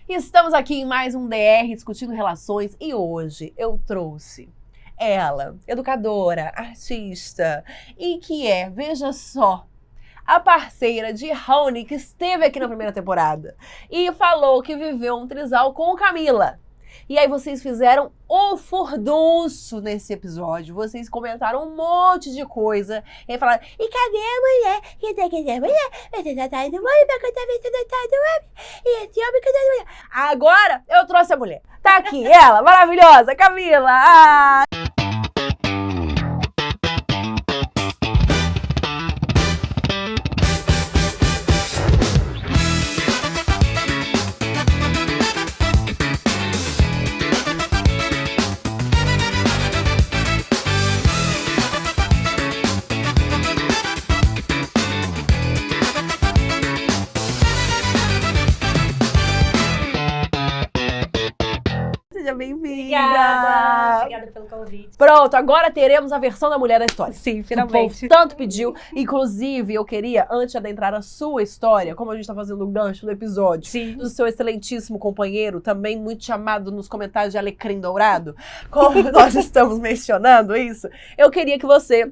Estamos aqui em mais um DR discutindo relações e hoje eu trouxe ela, educadora, artista e que é, veja só, a parceira de Raoni, que esteve aqui na primeira temporada e falou que viveu um trisal com Camila. E aí vocês fizeram o furdunço nesse episódio. Vocês comentaram um monte de coisa. E aí falaram, e cadê a mulher? Cadê a mulher? Você já tá indo morrer pra contar a vida do homem. E esse homem cadê a mulher? Agora eu trouxe a mulher. Tá aqui ela, maravilhosa, Camila. Ah! Seja bem-vinda! Obrigada pelo convite. Pronto, agora teremos a versão da mulher da história. Sim, O finalmente. povo tanto pediu. Inclusive, eu queria, antes de adentrar a sua história, como a gente tá fazendo o gancho do episódio, Sim. do seu excelentíssimo companheiro, também muito chamado nos comentários de Alecrim Dourado, como nós estamos mencionando isso, eu queria que você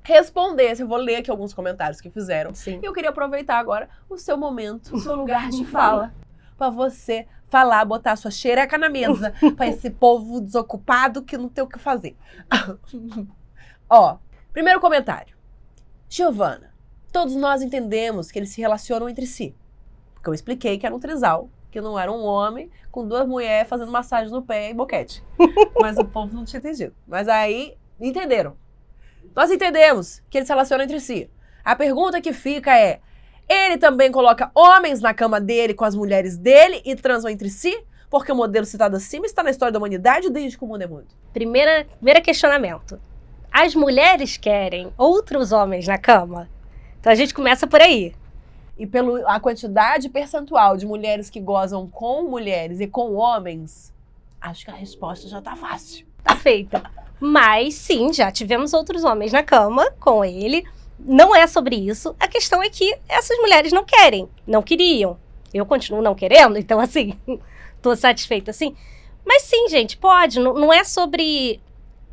respondesse. Eu vou ler aqui alguns comentários que fizeram. Sim. E eu queria aproveitar agora o seu momento, o seu lugar de fala, pra você falar, botar sua xereca na mesa pra esse povo desocupado que não tem o que fazer. Ó, primeiro comentário. Giovana, todos nós entendemos que eles se relacionam entre si. Porque eu expliquei que era um trisal, que não era um homem com duas mulheres fazendo massagem no pé e boquete. Mas o povo não tinha entendido. Mas aí, entenderam. Nós entendemos que eles se relacionam entre si. A pergunta que fica é, ele também coloca homens na cama dele com as mulheres dele e transam entre si? Porque o modelo citado acima está na história da humanidade desde que o mundo é mundo. Primeiro questionamento. As mulheres querem outros homens na cama? Então a gente começa por aí. E pela quantidade percentual de mulheres que gozam com mulheres e com homens, acho que a resposta já tá fácil. Tá feita. Mas sim, já tivemos outros homens na cama com ele. Não é sobre isso. A questão é que essas mulheres não querem, não queriam. Eu continuo não querendo, então assim, tô satisfeita assim. Mas sim, gente, pode. Não é sobre...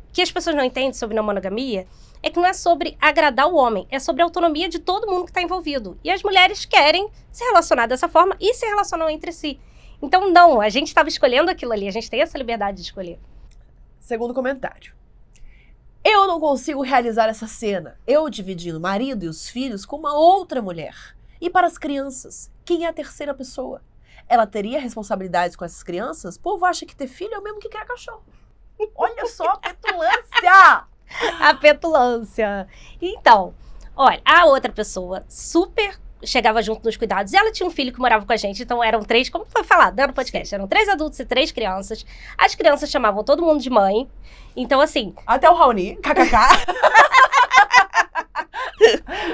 O que as pessoas não entendem sobre não monogamia é que não é sobre agradar o homem, é sobre a autonomia de todo mundo que está envolvido. E as mulheres querem se relacionar dessa forma e se relacionam entre si. Então não, a gente estava escolhendo aquilo ali, a gente tem essa liberdade de escolher. Segundo comentário. Eu não consigo realizar essa cena. Eu dividindo o marido e os filhos com uma outra mulher. E para as crianças, quem é a terceira pessoa? Ela teria responsabilidades com essas crianças? O povo acha que ter filho é o mesmo que criar cachorro. Olha só a petulância! A petulância. Então, olha, a outra pessoa super chegava junto nos cuidados. E ela tinha um filho que morava com a gente, então eram 3, como foi falado no podcast, eram 3 adultos e 3 crianças. As crianças chamavam todo mundo de mãe. Então, assim... Até o Raoni, kkk.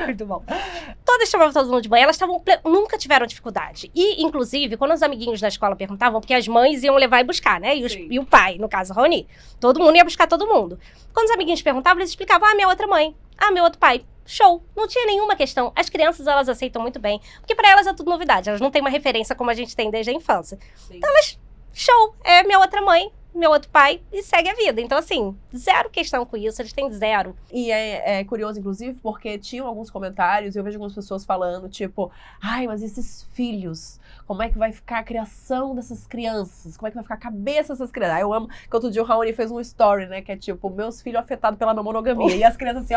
Muito bom. Todas chamavam todo mundo de mãe, elas nunca tiveram dificuldade. E, inclusive, quando os amiguinhos da escola perguntavam, porque as mães iam levar e buscar, né? E o pai, no caso, Raoni. Todo mundo ia buscar todo mundo. Quando os amiguinhos perguntavam, eles explicavam, minha outra mãe, meu outro pai. Show. Não tinha nenhuma questão. As crianças, elas aceitam muito bem. Porque pra elas é tudo novidade. Elas não têm uma referência como a gente tem desde a infância. Sim. Então elas, show. É minha outra mãe, meu outro pai e segue a vida. Então assim, zero questão com isso. Eles têm zero. E é curioso, inclusive, porque tinham alguns comentários e eu vejo algumas pessoas falando, tipo, ai, mas esses filhos, como é que vai ficar a criação dessas crianças? Como é que vai ficar a cabeça dessas crianças? Aí eu amo que outro dia o Raoni fez um story, né, que é tipo, meus filhos afetados pela não monogamia. E as crianças assim,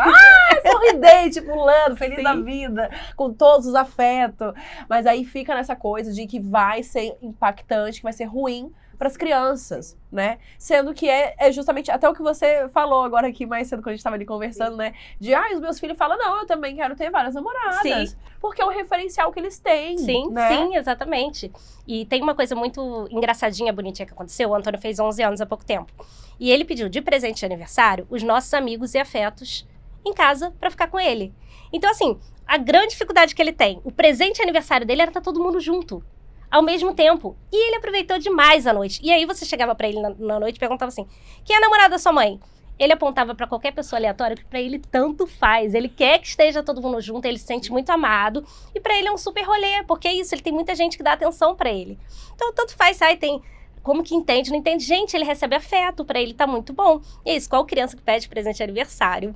sorridente, pulando, feliz da vida, com todos os afetos. Mas aí fica nessa coisa de que vai ser impactante, que vai ser ruim para as crianças, né? Sendo que é justamente até o que você falou agora aqui mais cedo, quando a gente estava ali conversando, né? De, os meus filhos falam, não, eu também quero ter várias namoradas. Sim. Porque é o referencial que eles têm, sim, né? Sim, exatamente. E tem uma coisa muito engraçadinha, bonitinha que aconteceu. O Antônio fez 11 anos há pouco tempo. E ele pediu de presente de aniversário os nossos amigos e afetos em casa para ficar com ele. Então, assim, a grande dificuldade que ele tem, o presente de aniversário dele era estar todo mundo junto. Ao mesmo tempo. E ele aproveitou demais a noite. E aí você chegava pra ele na noite e perguntava assim, quem é a namorada da sua mãe? ele apontava pra qualquer pessoa aleatória que pra ele tanto faz. Ele quer que esteja todo mundo junto, ele se sente muito amado. E pra ele é um super rolê, porque é isso, ele tem muita gente que dá atenção pra ele. Então, tanto faz, tem... Como que entende, não entende? Gente, ele recebe afeto, pra ele tá muito bom. E é isso, qual criança que pede presente de aniversário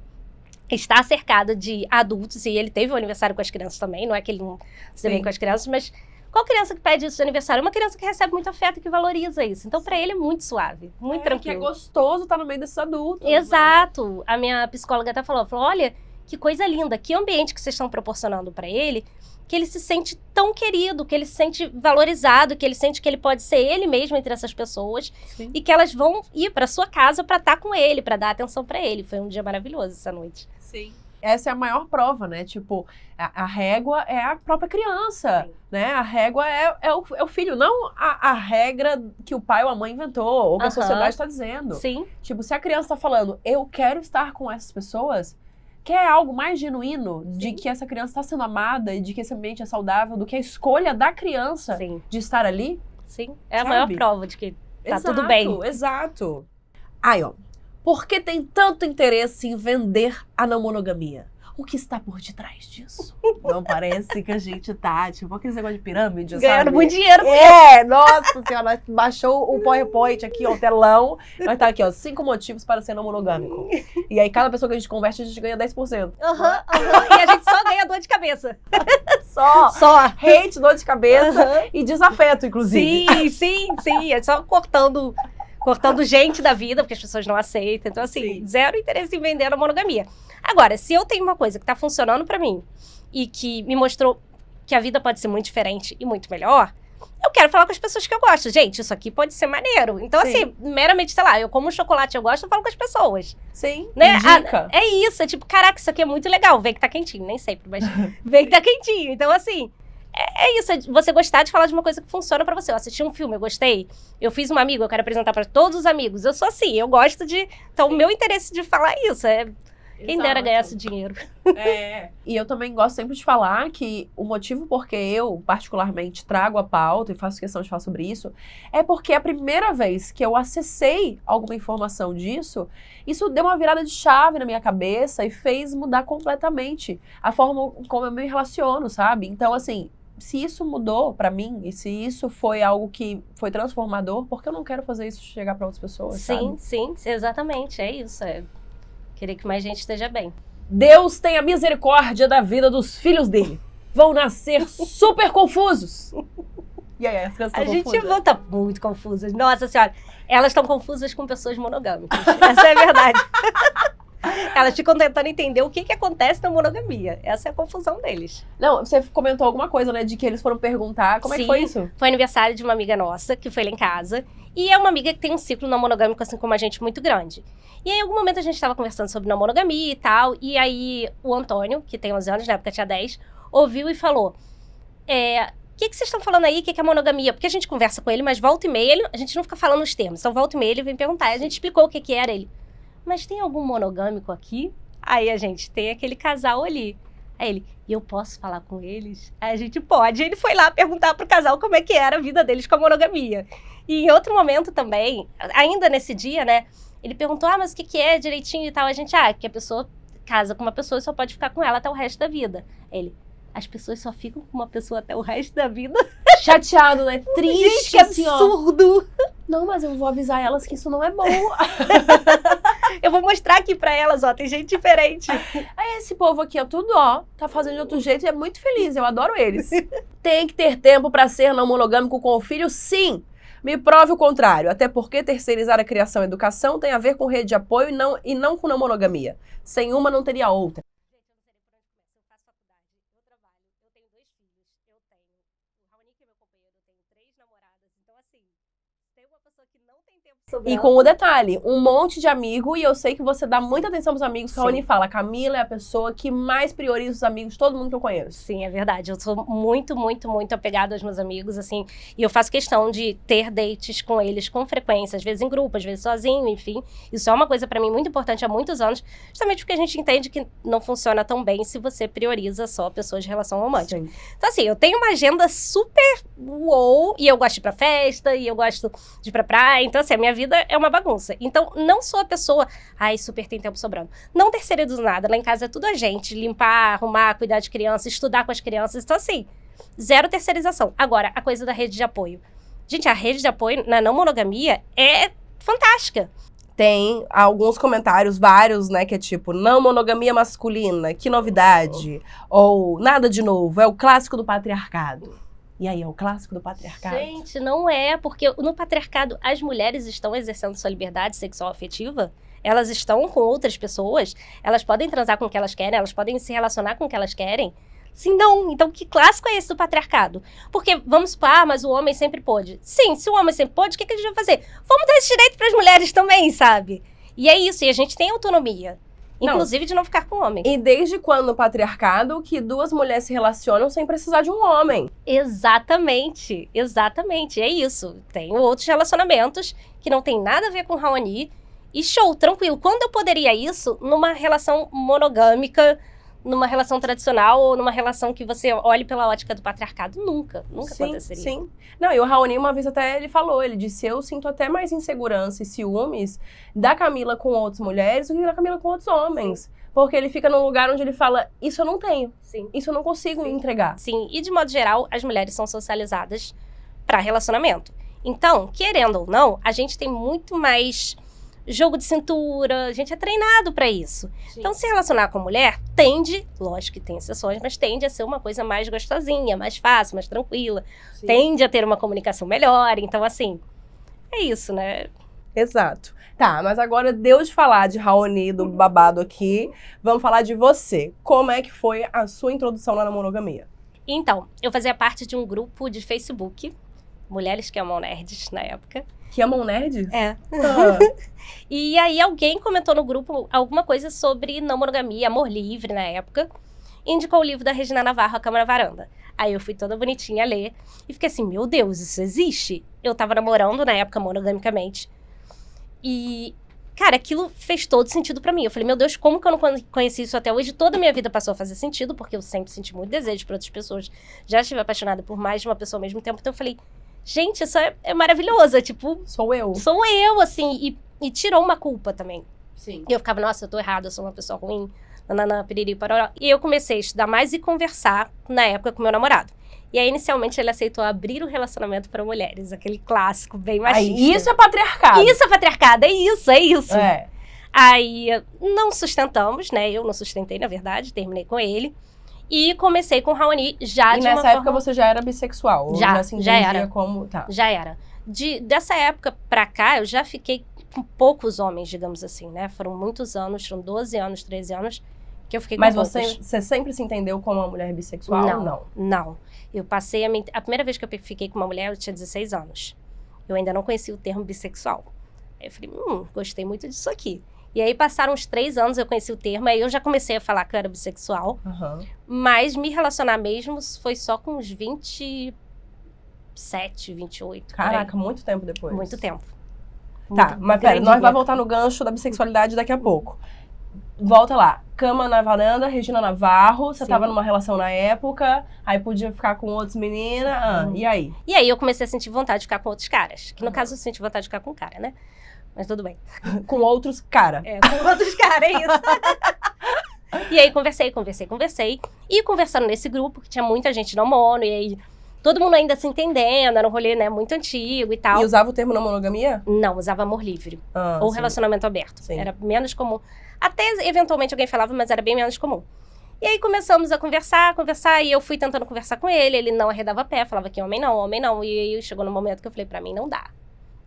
está cercado de adultos, e ele teve um aniversário com as crianças também, não é que ele não se vê com as crianças, mas qual criança que pede isso de aniversário? Uma criança que recebe muito afeto e que valoriza isso. Então, pra ele é muito suave, muito tranquilo. Que é gostoso estar no meio desses adultos. Exato. Né? A minha psicóloga até falou, olha, que coisa linda, que ambiente que vocês estão proporcionando pra ele, que ele se sente tão querido, que ele se sente valorizado, que ele sente que ele pode ser ele mesmo entre essas pessoas. Sim. E que elas vão ir pra sua casa pra estar com ele, pra dar atenção pra ele. Foi um dia maravilhoso essa noite. Sim. Essa é a maior prova, né? Tipo, a régua é a própria criança, sim, né? A régua é o filho, não a regra que o pai ou a mãe inventou, ou que a sociedade está dizendo. Sim. Tipo, se a criança está falando, eu quero estar com essas pessoas, que é algo mais genuíno, sim, de que essa criança está sendo amada e de que esse ambiente é saudável, do que a escolha da criança, sim, de estar ali. Sim, é, sabe? A maior prova de que tá tudo bem. Exato. Aí, ó. Por que tem tanto interesse em vender a não monogamia? O que está por detrás disso? Não parece que a gente tá, tipo, aquele negócio de pirâmide, ganhando sabe? muito dinheiro. Nossa senhora, baixou o PowerPoint aqui, ó, o telão. Nós tá aqui, ó, 5 motivos para ser não monogâmico. E aí, cada pessoa que a gente converte, a gente ganha 10%. E a gente só ganha dor de cabeça. Só. Hate, dor de cabeça e desafeto, inclusive. Sim. É só cortando gente da vida, porque as pessoas não aceitam. Então, assim, sim, zero interesse em vender a monogamia. Agora, se eu tenho uma coisa que tá funcionando pra mim e que me mostrou que a vida pode ser muito diferente e muito melhor, eu quero falar com as pessoas que eu gosto. Gente, isso aqui pode ser maneiro. Então, sim, assim, meramente, sei lá, eu como chocolate, eu gosto, eu falo com as pessoas. Sim, né? É isso, é tipo, caraca, isso aqui é muito legal. Vem que tá quentinho, nem sempre, mas vem que tá quentinho. Então, assim... É isso, é você gostar de falar de uma coisa que funciona pra você. Eu assisti um filme, eu gostei. Eu fiz um amigo, eu quero apresentar pra todos os amigos. Eu sou assim, eu gosto de... Então, sim, o meu interesse de falar isso é... Quem dera ganhasse dinheiro. E eu também gosto sempre de falar que o motivo porque eu, particularmente, trago a pauta e faço questão de falar sobre isso, é porque a primeira vez que eu acessei alguma informação disso, isso deu uma virada de chave na minha cabeça e fez mudar completamente a forma como eu me relaciono, sabe? Então, assim... Se isso mudou pra mim, e se isso foi algo que foi transformador, por que eu não quero fazer isso chegar pra outras pessoas, sabe? Sim, exatamente, é isso. É querer que mais gente esteja bem. Deus tenha misericórdia da vida dos filhos dele. Vão nascer super confusos. E aí, as crianças estão confusas? A gente volta muito confusas. Nossa senhora, elas estão confusas com pessoas monogâmicas. Essa é a verdade. Elas ficam tentando entender o que acontece na monogamia. Essa é a confusão deles. Não, você comentou alguma coisa, né? De que eles foram perguntar. Como é que foi isso? Foi aniversário de uma amiga nossa, que foi lá em casa. E é uma amiga que tem um ciclo não monogâmico, assim como a gente, muito grande. E aí, em algum momento, a gente estava conversando sobre não monogamia e tal. E aí, o Antônio, que tem 11 anos, na época tinha 10, ouviu e falou... O que vocês estão falando aí? O que é monogamia? Porque a gente conversa com ele, mas volta e meia, a gente não fica falando os termos. Então, volta e meia, ele vem perguntar. E a gente explicou o que era ele. Mas tem algum monogâmico aqui? Aí a gente tem aquele casal ali. Aí ele, e eu posso falar com eles? Aí a gente pode. Ele foi lá perguntar pro casal como é que era a vida deles com a monogamia. E em outro momento também, ainda nesse dia, né? Ele perguntou, mas o que é direitinho e tal? A gente, que a pessoa casa com uma pessoa e só pode ficar com ela até o resto da vida. Ele, as pessoas só ficam com uma pessoa até o resto da vida? Chateado, né? Triste, gente, que absurdo! Não, mas eu vou avisar elas que isso não é bom. Eu vou mostrar aqui pra elas, ó, tem gente diferente. Aí esse povo aqui, ó, tudo, ó, tá fazendo de outro jeito e é muito feliz, eu adoro eles. Tem que ter tempo pra ser não monogâmico com o filho? Sim! Me prove o contrário, até porque terceirizar a criação e a educação tem a ver com rede de apoio e não com não monogamia. Sem uma, não teria outra. E com o detalhe, um monte de amigo, e eu sei que você dá muita atenção pros amigos, que a Raoni fala, Camila é a pessoa que mais prioriza os amigos de todo mundo que eu conheço. Sim, é verdade. Eu sou muito, muito, muito apegada aos meus amigos, assim, e eu faço questão de ter dates com eles com frequência, às vezes em grupo, às vezes sozinho, enfim. Isso é uma coisa pra mim muito importante há muitos anos, justamente porque a gente entende que não funciona tão bem se você prioriza só pessoas de relação romântica. Sim. Então, assim, eu tenho uma agenda super wow, e eu gosto de ir pra festa, e eu gosto de ir pra praia. Então, assim, a minha vida é uma bagunça. Então, não sou a pessoa, super tem tempo sobrando. Não terceirizo nada. Lá em casa é tudo a gente. Limpar, arrumar, cuidar de criança, estudar com as crianças. Então, assim, zero terceirização. Agora, a coisa da rede de apoio. Gente, a rede de apoio na não monogamia é fantástica. Tem alguns comentários, vários, né, que é tipo, não monogamia masculina, que novidade. Ou nada de novo, é o clássico do patriarcado. E aí, é o clássico do patriarcado? Gente, não é, porque no patriarcado as mulheres estão exercendo sua liberdade sexual afetiva, elas estão com outras pessoas, elas podem transar com o que elas querem, elas podem se relacionar com o que elas querem. Sim, não. Então, que clássico é esse do patriarcado? Porque, vamos supor, mas o homem sempre pôde. Sim, se o homem sempre pôde, o que a gente vai fazer? Vamos dar esse direito para as mulheres também, sabe? E é isso, e a gente tem autonomia. Inclusive de não ficar com o homem. E desde quando no patriarcado que duas mulheres se relacionam sem precisar de um homem? Exatamente, exatamente, é isso. Tem outros relacionamentos que não tem nada a ver com Raoni. E show, tranquilo. Quando eu poderia isso numa relação monogâmica, numa relação tradicional ou numa relação que você olhe pela ótica do patriarcado? Nunca aconteceria. Sim. Não, e o Raoni uma vez até ele falou, ele disse, eu sinto até mais insegurança e ciúmes da Camila com outras mulheres do que da Camila com outros homens. Sim. Porque ele fica num lugar onde ele fala, isso eu não tenho, sim, isso eu não consigo entregar. Sim, e de modo geral, as mulheres são socializadas para relacionamento. Então, querendo ou não, a gente tem muito mais jogo de cintura, a gente é treinado pra isso. Sim. Então, se relacionar com mulher tende, lógico que tem exceções, mas tende a ser uma coisa mais gostosinha, mais fácil, mais tranquila. Sim. Tende a ter uma comunicação melhor. Então, assim, é isso, né? Exato. Tá, mas agora deu de falar de Raoni, do babado aqui, vamos falar de você. Como é que foi a sua introdução lá na monogamia? Então, eu fazia parte de um grupo de Facebook, Mulheres que Amam Nerds, na época. Que amam nerds? É. E aí alguém comentou no grupo alguma coisa sobre não monogamia, amor livre na época. E indicou o livro da Regina Navarro, A Cama na Varanda. Aí eu fui toda bonitinha a ler. E fiquei assim, meu Deus, isso existe? Eu tava namorando na época monogamicamente. E, cara, aquilo fez todo sentido pra mim. Eu falei, meu Deus, como que eu não conheci isso até hoje? Toda a minha vida passou a fazer sentido, porque eu sempre senti muito desejo por outras pessoas. Já estive apaixonada por mais de uma pessoa ao mesmo tempo. Então eu falei, gente, isso é maravilhoso, é tipo... Sou eu, assim, e tirou uma culpa também. Sim. E eu ficava, nossa, eu tô errada, eu sou uma pessoa ruim, nananã, piriri, paroró. E eu comecei a estudar mais e conversar, na época, com meu namorado. E aí, inicialmente, ele aceitou abrir o relacionamento para mulheres, aquele clássico, bem machista. Aí, isso é patriarcado. Isso é patriarcado, é isso. É. Aí, não sustentamos, né, eu não sustentei, na verdade, terminei com ele. E comecei com o Raoni já e de uma nessa época você já era bissexual? Já era. Como... Tá. Já era. Dessa época pra cá, eu já fiquei com poucos homens, digamos assim, né? Foram muitos anos, foram 12 anos, 13 anos, que eu fiquei com poucos. Mas você sempre se entendeu como uma mulher bissexual? Não. Eu passei a primeira vez que eu fiquei com uma mulher, eu tinha 16 anos. Eu ainda não conhecia o termo bissexual. Aí eu falei, gostei muito disso aqui. E aí passaram uns 3 anos, eu conheci o termo, aí eu já comecei a falar que eu era bissexual. Uhum. Mas me relacionar mesmo foi só com uns 27, 28. Caraca, muito tempo depois. Muito tempo. Tá, mas pera, nós vamos voltar no gancho da bissexualidade daqui a pouco. Volta lá. Cama na Varanda, Regina Navarro, você tava numa relação na época, aí podia ficar com outros meninas, e aí? E aí eu comecei a sentir vontade de ficar com outros caras. Que no caso eu senti vontade de ficar com um cara, né? Mas tudo bem. Com outros cara. Com outros caras, é isso. E aí conversei. E conversando nesse grupo, que tinha muita gente não mono, e aí todo mundo ainda se entendendo, era um rolê, né, muito antigo e tal. E usava o termo não monogamia? Não, usava amor livre. Ou relacionamento aberto. Sim. Era menos comum. Até eventualmente alguém falava, mas era bem menos comum. E aí começamos a conversar, e eu fui tentando conversar com ele não arredava pé, falava que homem não. E aí chegou no momento que eu falei, pra mim não dá.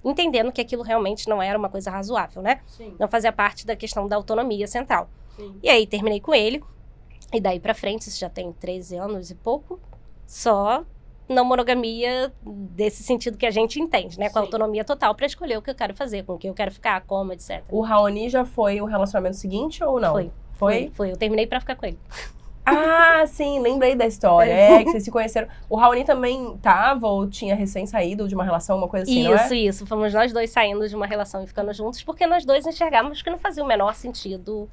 Entendendo que aquilo realmente não era uma coisa razoável, né? Sim. Não fazia parte da questão da autonomia central. Sim. E aí terminei com ele, e daí pra frente, isso já tem 13 anos e pouco, só não monogamia desse sentido que a gente entende, né? Com a autonomia total pra escolher o que eu quero fazer, com o que eu quero ficar, como, etc. O Raoni já foi o relacionamento seguinte ou não? Foi. Eu terminei pra ficar com ele. Ah, sim, lembrei da história. Que vocês se conheceram. O Raoni também tava ou tinha recém saído de uma relação, uma coisa assim, não é? Isso. Fomos nós dois saindo de uma relação e ficando juntos, porque nós dois enxergávamos que não fazia o menor sentido.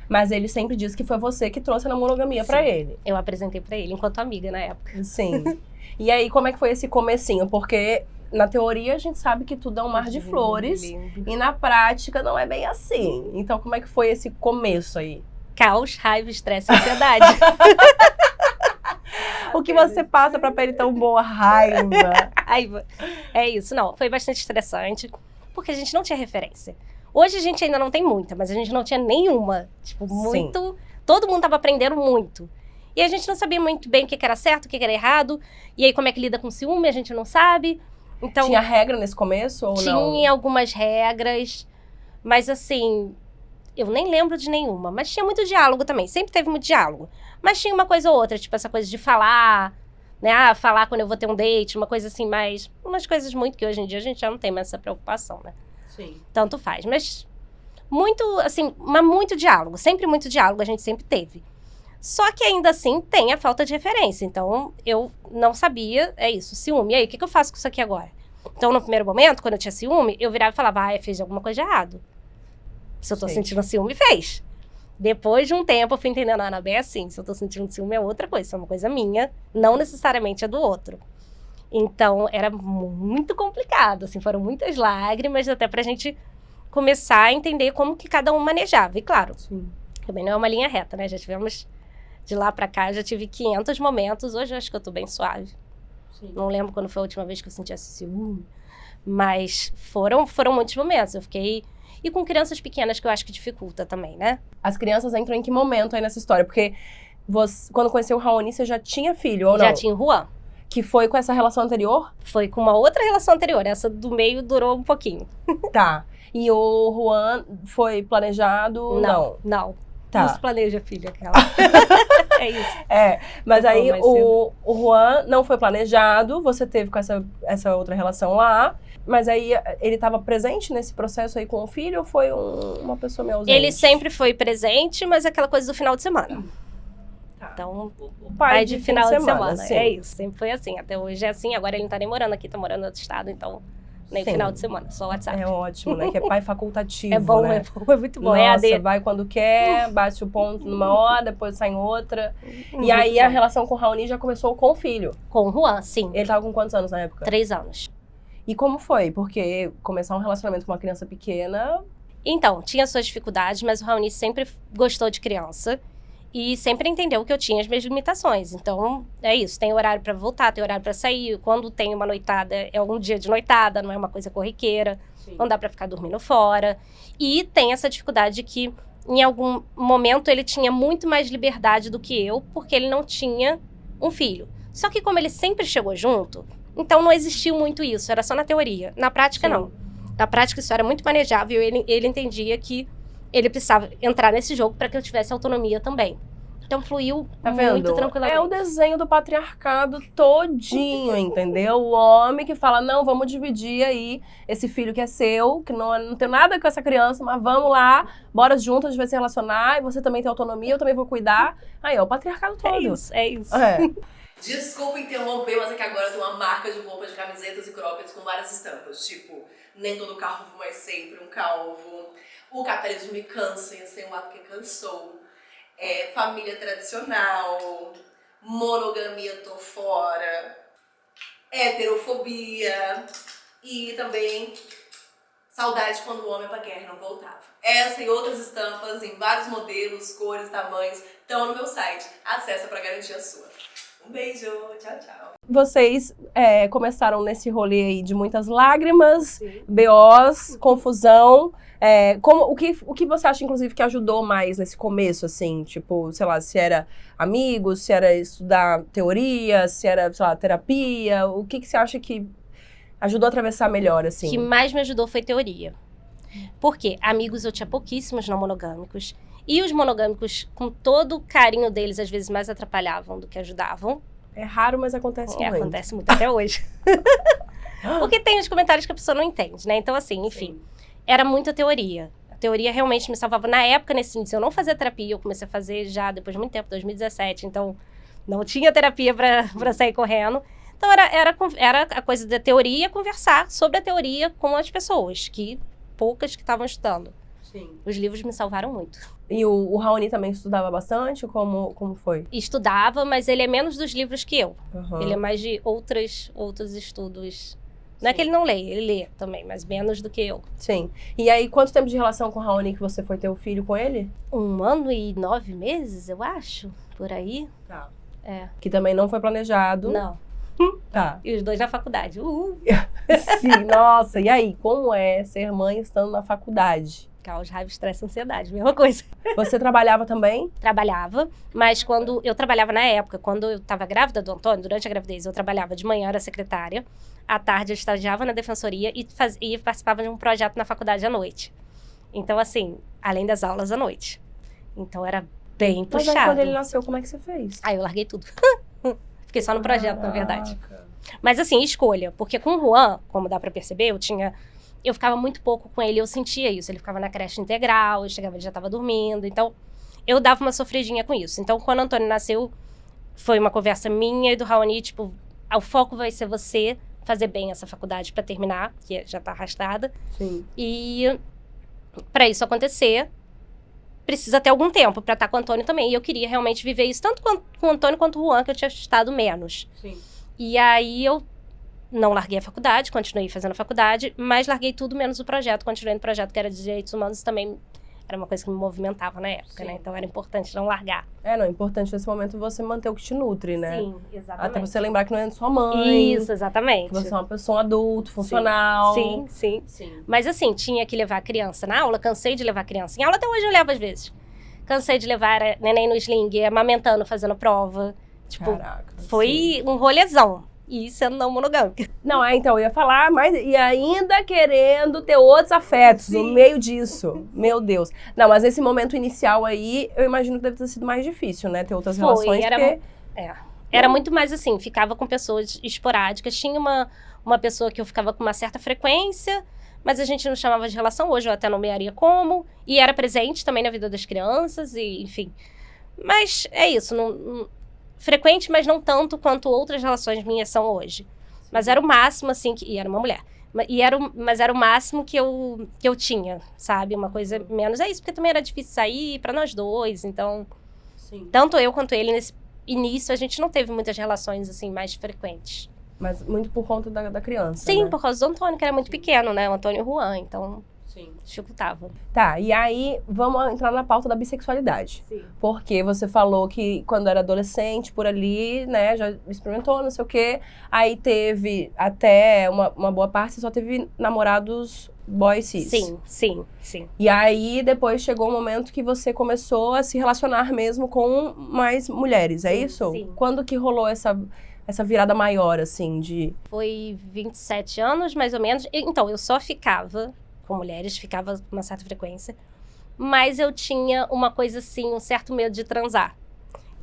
Mas ele sempre disse que foi você que trouxe a monogamia pra ele. Eu apresentei pra ele, enquanto amiga na época. Sim. E aí, como é que foi esse comecinho? Porque na teoria a gente sabe que tudo é um mar de flores. Lindo. E na prática não é bem assim. Então como é que foi esse começo aí? Caos, raiva, estresse e ansiedade. O que você passa pra pele tão boa? Raiva. Raiva. É isso, não. Foi bastante estressante, porque a gente não tinha referência. Hoje a gente ainda não tem muita, mas a gente não tinha nenhuma. Tipo, muito... Todo mundo tava aprendendo muito. E a gente não sabia muito bem o que era certo, o que era errado. E aí, como é que lida com ciúme, a gente não sabe. Então, Tinha regra nesse começo ou não? tinha algumas regras, mas assim... Eu nem lembro de nenhuma, mas tinha muito diálogo também. Sempre teve muito diálogo. Mas tinha uma coisa ou outra, tipo essa coisa de falar, né? Ah, falar quando eu vou ter um date, uma coisa assim mais... Umas coisas muito que hoje em dia a gente já não tem mais essa preocupação, né? Sim. Tanto faz. Mas muito, assim, mas muito diálogo. Sempre muito diálogo, a gente sempre teve. Só que ainda assim tem a falta de referência. Então eu não sabia, é isso, ciúme. E aí, o que eu faço com isso aqui agora? Então no primeiro momento, quando eu tinha ciúme, eu virava e falava, ah, eu fiz alguma coisa de errado. Se eu tô sentindo ciúme, fez. Depois de um tempo, eu fui entendendo, Ana, bem assim, se eu tô sentindo ciúme é outra coisa, isso é uma coisa minha, não necessariamente é do outro. Então, era muito complicado, assim, foram muitas lágrimas até pra gente começar a entender como que cada um manejava. E claro, também não é uma linha reta, né? Já tivemos, de lá pra cá, já tive 500 momentos, hoje eu acho que eu tô bem suave. Sim. Não lembro quando foi a última vez que eu senti esse ciúme, mas foram muitos momentos, eu fiquei... E com crianças pequenas, que eu acho que dificulta também, né? As crianças entram em que momento aí nessa história? Porque você, quando conheceu o Raoni, você já tinha filho, ou não? Já tinha o Juan. Que foi com essa relação anterior? Foi com uma outra relação anterior. Essa do meio durou um pouquinho. Tá. E o Juan foi planejado? Não. Não. Tá. Não se planeja, filha, aquela. É isso. É, mas Foi aí mais o Juan não foi planejado, você teve com essa outra relação lá, mas aí ele estava presente nesse processo aí com o filho ou foi uma pessoa meio ausente? Ele sempre foi presente, mas aquela coisa do final de semana. Tá. Então, O pai de final de semana. sim. É isso, sempre foi assim. Até hoje é assim, agora ele não tá nem morando aqui, tá morando em outro estado, então nem Sim. final de semana, só WhatsApp. É ótimo, né? Que é pai facultativo, É bom, né? é muito bom. Nossa, É AD. vai quando quer, bate o ponto numa hora, depois sai em outra. E Muito aí a bom. relação com o Raoni já começou com o filho. Com o Juan, sim. Ele tava com quantos anos na época? 3 anos. E como foi? Porque começar um relacionamento com uma criança pequena... Então, tinha suas dificuldades, mas o Raoni sempre gostou de criança e sempre entendeu que eu tinha as minhas limitações. Então, é isso. Tem horário pra voltar, tem horário pra sair. Quando tem uma noitada, é algum dia de noitada, não é uma coisa corriqueira. Sim. Não dá pra ficar dormindo fora. E tem essa dificuldade que, em algum momento, ele tinha muito mais liberdade do que eu, porque ele não tinha um filho. Só que como ele sempre chegou junto, então não existiu muito isso, era só na teoria. Na prática, Sim. não. Na prática, isso era muito manejável e ele entendia que ele precisava entrar nesse jogo para que eu tivesse autonomia também. Então fluiu Tá muito vendo? tranquilamente. É o desenho do patriarcado todinho, entendeu? O homem que fala, não, vamos dividir aí esse filho que é seu, que não tem nada com essa criança, mas vamos lá, bora junto, a gente vai se relacionar, e você também tem autonomia, eu também vou cuidar. Aí, ó, o patriarcado todo. É isso, é isso. É. Desculpa interromper, mas é que agora eu tenho uma marca de roupa de camisetas e croppeds com várias estampas. Tipo, nem todo calvo, mas sempre um calvo. O capitalismo me cansa, e eu sei lá porque cansou. Família tradicional. Monogamia, tô fora. Heterofobia. E também saudade quando o homem pra guerra e não voltava. Essa e outras estampas em vários modelos, cores, tamanhos estão no meu site. Acessa pra garantir a sua. Um beijo, tchau, tchau. Vocês começaram nesse rolê aí de muitas lágrimas, Sim. BOs, confusão. O que você acha, inclusive, que ajudou mais nesse começo, assim? Tipo, sei lá, se era amigos, se era estudar teoria, se era, sei lá, terapia. O que você acha que ajudou a atravessar melhor, assim? O que mais me ajudou foi teoria. Porque amigos eu tinha pouquíssimos não monogâmicos. E os monogâmicos, com todo o carinho deles, às vezes mais atrapalhavam do que ajudavam. É raro, mas acontece muito. Acontece muito até hoje. Porque tem os comentários que a pessoa não entende, né? Então, assim, enfim, era muita teoria. A teoria realmente me salvava. Na época, nesse início, eu não fazia terapia. Eu comecei a fazer já depois de muito tempo, 2017. Então, não tinha terapia pra sair correndo. Então, era a coisa da teoria, conversar sobre a teoria com as pessoas, poucas que estavam estudando. Sim. Os livros me salvaram muito. E o Raoni também estudava bastante? Como foi? Estudava, mas ele é menos dos livros que eu. Uhum. Ele é mais de outros estudos Não é que ele não lê, ele lê também, mas menos do que eu. Sim. E aí, quanto tempo de relação com o Raoni que você foi ter o filho com ele? 1 ano e 9 meses, eu acho, por aí. Tá. É. Que também não foi planejado. Não. Tá. E os 2 na faculdade. Sim, nossa. E aí, como é ser mãe estando na faculdade? Caos, raiva, estresse, ansiedade, mesma coisa. Você trabalhava também? Trabalhava, mas quando eu trabalhava na época, quando eu estava grávida do Antônio, durante a gravidez, eu trabalhava de manhã, era secretária, à tarde eu estagiava na defensoria e participava de um projeto na faculdade à noite. Então, assim, além das aulas à noite. Então, era bem Mas puxado. aí, quando ele nasceu, como é que você fez? Aí eu larguei tudo. Fiquei só no projeto, na verdade. Caraca. Mas assim, escolha. Porque com o Juan, como dá pra perceber, eu ficava muito pouco com ele, eu sentia isso. Ele ficava na creche integral, eu chegava, ele já tava dormindo. Então, eu dava uma sofridinha com isso. Então, quando o Antônio nasceu, foi uma conversa minha e do Raoni, tipo, o foco vai ser você fazer bem essa faculdade pra terminar, que já tá arrastada. Sim. E pra isso acontecer, precisa ter algum tempo pra estar com o Antônio também. E eu queria realmente viver isso, tanto com o Antônio quanto o Juan, que eu tinha estado menos. Sim. E aí eu não larguei a faculdade, continuei fazendo a faculdade, mas larguei tudo menos o projeto. Continuei no projeto que era de direitos humanos, também era uma coisa que me movimentava na época, Sim. né? Então era importante não largar. É, não, é importante nesse momento você manter o que te nutre, né? Sim, exatamente. Até você lembrar que não é sua mãe. Isso, exatamente. Que você é uma pessoa adulta, funcional. Sim, sim. Sim. Mas assim, tinha que levar a criança na aula, cansei de levar a criança em aula, até hoje eu levo às vezes. Cansei de levar a neném no sling, amamentando, fazendo prova. Tipo, Caraca. foi sim. um rolezão. E sendo não monogâmica. Não, então, eu ia falar, mas e ainda querendo ter outros afetos no meio disso. Meu Deus. Não, mas esse momento inicial aí, eu imagino que deve ter sido mais difícil, né? Ter outras relações, porque... Era muito mais assim, ficava com pessoas esporádicas. Tinha uma pessoa que eu ficava com uma certa frequência, mas a gente não chamava de relação. Hoje eu até nomearia como. E era presente também na vida das crianças, e enfim. Mas é isso, frequente, mas não tanto quanto outras relações minhas são hoje. Mas era o máximo, assim, e era uma mulher. Mas era o máximo que eu tinha, sabe? Uma coisa menos. É isso, porque também era difícil sair para nós dois. Então, Sim. tanto eu quanto ele, nesse início, a gente não teve muitas relações, assim, mais frequentes. Mas muito por conta da criança, Sim, né? por causa do Antônio, que era muito pequeno, né? O Antônio e o Juan, então Sim. dificultava. Tá, e aí vamos entrar na pauta da bissexualidade. Sim. Porque você falou que quando era adolescente, por ali, né, já experimentou, não sei o quê. Aí teve até uma boa parte, só teve namorados boy cis. Sim. E aí depois chegou o momento que você começou a se relacionar mesmo com mais mulheres, é Sim, isso? sim. Quando que rolou essa virada maior, assim, de... Foi 27 anos, mais ou menos. Então, eu só ficava com mulheres, ficava com uma certa frequência. Mas eu tinha uma coisa assim, um certo medo de transar.